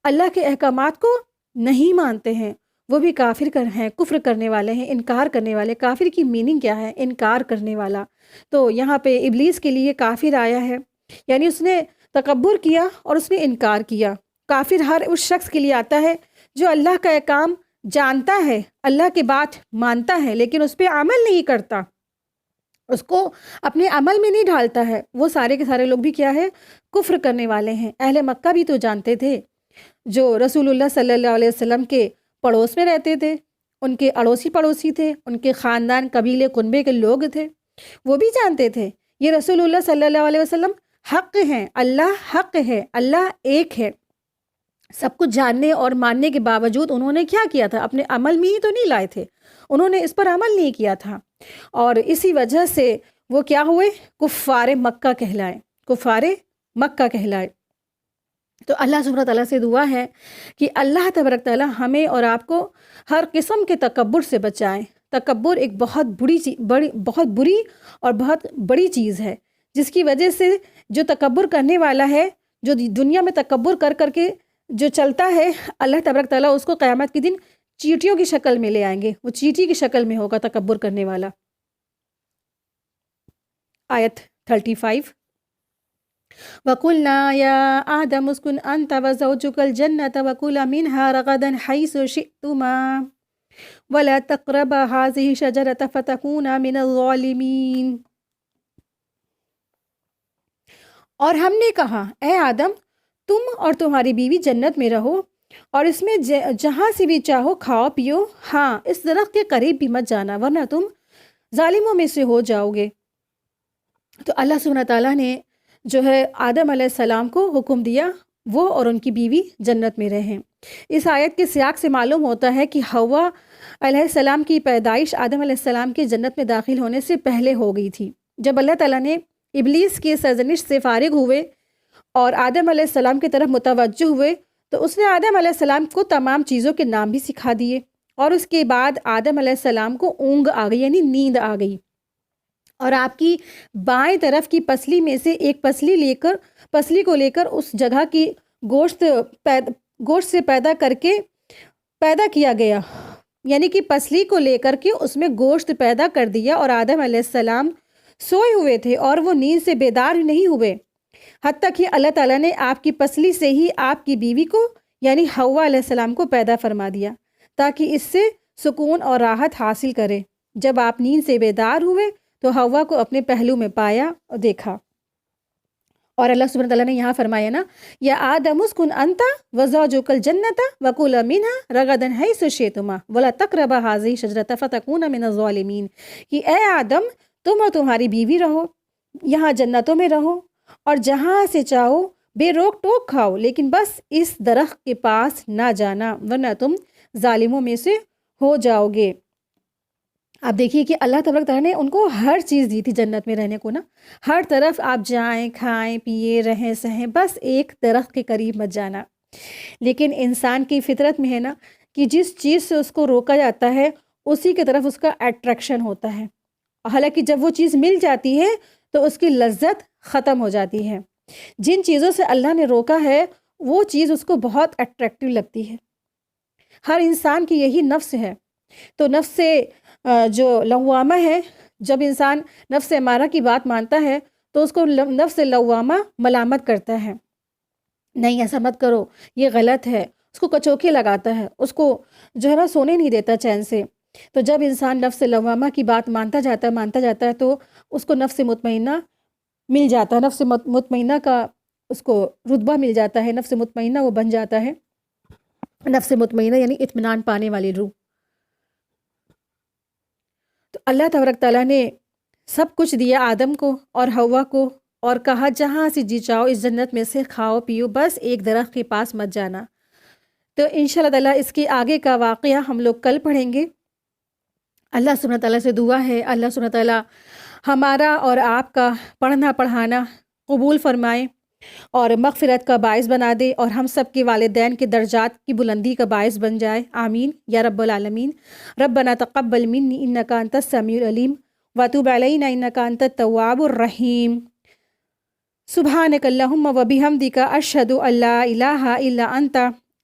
Speaker 1: اللہ کے احکامات کو نہیں مانتے ہیں، وہ بھی کافر ہیں، کفر کرنے والے ہیں، انکار کرنے والے۔ کافر کی میننگ کیا ہے؟ انکار کرنے والا۔ تو یہاں پہ ابلیس کے لیے کافر آیا ہے، یعنی اس نے تکبر کیا اور اس نے انکار کیا۔ کافر ہر اس شخص کے لیے آتا ہے جو اللہ کا احکام جانتا ہے، اللہ کی بات مانتا ہے، لیکن اس پہ عمل نہیں کرتا، اس کو اپنے عمل میں نہیں ڈھالتا ہے۔ وہ سارے کے سارے لوگ بھی کیا ہے؟ کفر کرنے والے ہیں۔ اہل مکہ بھی تو جانتے تھے، جو رسول اللہ صلی اللہ علیہ وسلم کے پڑوس میں رہتے تھے، ان کے اڑوسی پڑوسی تھے، ان کے خاندان قبیلے کنبے کے لوگ تھے، وہ بھی جانتے تھے یہ رسول اللہ صلی اللہ علیہ وسلم حق ہیں، اللہ حق ہے، اللہ ایک ہے۔ سب کچھ جاننے اور ماننے کے باوجود انہوں نے کیا کیا تھا؟ اپنے عمل میں ہی تو نہیں لائے تھے، انہوں نے اس پر عمل نہیں کیا تھا، اور اسی وجہ سے وہ کیا ہوئے؟ کفار مکہ کہلائے، کفار مکہ کہلائے۔ تو اللہ سبحانہ تعالیٰ سے دعا ہے کہ اللہ تبارک تعالیٰ ہمیں اور آپ کو ہر قسم کے تکبر سے بچائیں۔ تکبر ایک بہت بری اور بہت بڑی چیز ہے، جس کی وجہ سے جو تکبر کرنے والا ہے، جو دنیا میں تکبر کر کر کے جو چلتا ہے، اللہ تبارک تعالیٰ اس کو قیامت کے دن چیٹیوں کی شکل میں لے آئیں گے، وہ چیٹی کی شکل میں ہوگا تکبر کرنے والا۔ آیت 35، وَقُلْنَا يَا آدَمُ اسْكُنْ أَنْتَ وَزَوْجُكَ الْجَنَّةَ وَكُلَا مِنْهَا رَغَدًا حَيْثُ شِئْتُمَا وَلَا تَقْرَبَا هَٰذِهِ الشَّجَرَةَ فَتَكُونَا مِنَ الظَّالِمِينَ۔ اور ہم نے کہا، اے آدم، تم اور تمہاری بیوی جنت میں رہو، اور اس میں جہاں سے بھی چاہو کھاؤ پیو، ہاں اس درخت کے قریب بھی مت جانا ورنہ تم ظالموں میں سے ہو جاؤ گے۔ تو اللہ سبحانہ تعالیٰ نے جو ہے آدم علیہ السلام کو حکم دیا وہ اور ان کی بیوی جنت میں رہیں۔ اس آیت کے سیاق سے معلوم ہوتا ہے کہ حوا علیہ السلام کی پیدائش آدم علیہ السلام کے جنت میں داخل ہونے سے پہلے ہو گئی تھی۔ جب اللہ تعالیٰ نے ابلیس کی سرزنش سے فارغ ہوئے اور آدم علیہ السلام کی طرف متوجہ ہوئے تو اس نے آدم علیہ السلام کو تمام چیزوں کے نام بھی سکھا دیے، اور اس کے بعد آدم علیہ السلام کو اونگ آ گئی، یعنی نیند آ گئی، اور آپ کی بائیں طرف کی پسلی میں سے ایک پسلی کو لے کر اس جگہ کی گوشت سے پیدا کیا گیا، یعنی کہ پسلی کو لے کر کے اس میں گوشت پیدا کر دیا، اور آدم علیہ السلام سوئے ہوئے تھے اور وہ نیند سے بیدار نہیں ہوئے، حتیٰ کہ اللہ تعالیٰ نے آپ کی پسلی سے ہی آپ کی بیوی کو یعنی حوا علیہ السلام کو پیدا فرما دیا تاکہ اس سے سکون اور راحت حاصل کرے۔ جب آپ نیند سے بیدار ہوئے تو حوا کو اپنے پہلو میں پایا اور دیکھا، اور اللہ سبحانہ تعالیٰ نے یہاں فرمایا نا، یا آدم اسکن انت وزوجک الجنۃ وکلا منها رغدا حیث شئتما ولا تقربا هذه الشجرۃ فتکونا من الظالمین، کہ اے آدم، تم اور تمہاری بیوی رہو یہاں جنتوں میں رہو، اور جہاں سے چاہو بے روک ٹوک کھاؤ، لیکن بس اس درخت کے پاس نہ جانا ورنہ تم ظالموں میں سے ہو جاؤ گے۔ آپ دیکھیے کہ اللہ تبارک تعالیٰ نے ان کو ہر چیز دی تھی جنت میں رہنے کو نا، ہر طرف آپ جائیں، کھائیں پیئے رہیں سہیں، بس ایک درخت کے قریب مت جانا۔ لیکن انسان کی فطرت میں ہے نا کہ جس چیز سے اس کو روکا جاتا ہے اسی کی طرف اس کا اٹریکشن ہوتا ہے، حالانکہ جب وہ چیز مل جاتی ہے تو اس کی لذت ختم ہو جاتی ہے۔ جن چیزوں سے اللہ نے روکا ہے وہ چیز اس کو بہت اٹریکٹیو لگتی ہے۔ ہر انسان کی یہی نفس ہے۔ تو نفس جو لوامہ ہے، جب انسان نفس امارہ کی بات مانتا ہے تو اس کو نفس لوامہ ملامت کرتا ہے، نہیں ایسا مت کرو، یہ غلط ہے، اس کو کچوکے لگاتا ہے، اس کو جو ہے نا سونے نہیں دیتا چین سے۔ تو جب انسان نفس لوامہ کی بات مانتا جاتا ہے تو اس کو نفس مطمئنہ مل جاتا ہے، نفس مطمئنہ کا اس کو رتبہ مل جاتا ہے، نفس مطمئنہ وہ بن جاتا ہے، نفس مطمئنہ یعنی اطمینان پانے والی روح۔ تو اللہ تبارک تعالیٰ نے سب کچھ دیا آدم کو اور حوا کو، اور کہا جہاں سے جی چاہو اس جنت میں سے کھاؤ پیو، بس ایک درخت کے پاس مت جانا۔ تو انشاءاللہ تعالیٰ اس کے آگے کا واقعہ ہم لوگ کل پڑھیں گے۔ اللہ سبحانہ تعالیٰ سے دعا ہے اللہ سبحانہ تعالیٰ ہمارا اور آپ کا پڑھنا پڑھانا قبول فرمائے، اور مغفرت کا باعث بنا دے، اور ہم سب کے والدین کے درجات کی بلندی کا باعث بن جائے، آمین یا رب العالمین۔ ربنا تقبل منی انک انت السمیع العلیم وتب علینا انک انت التواب الرحیم۔ سبحانک اللہم و بحمدک اشہد ان لا الہ الا انت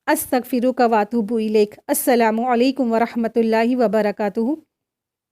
Speaker 1: استغفرک و اتوب الیک۔ السلام علیکم ورحمۃ اللہ وبرکاتہ۔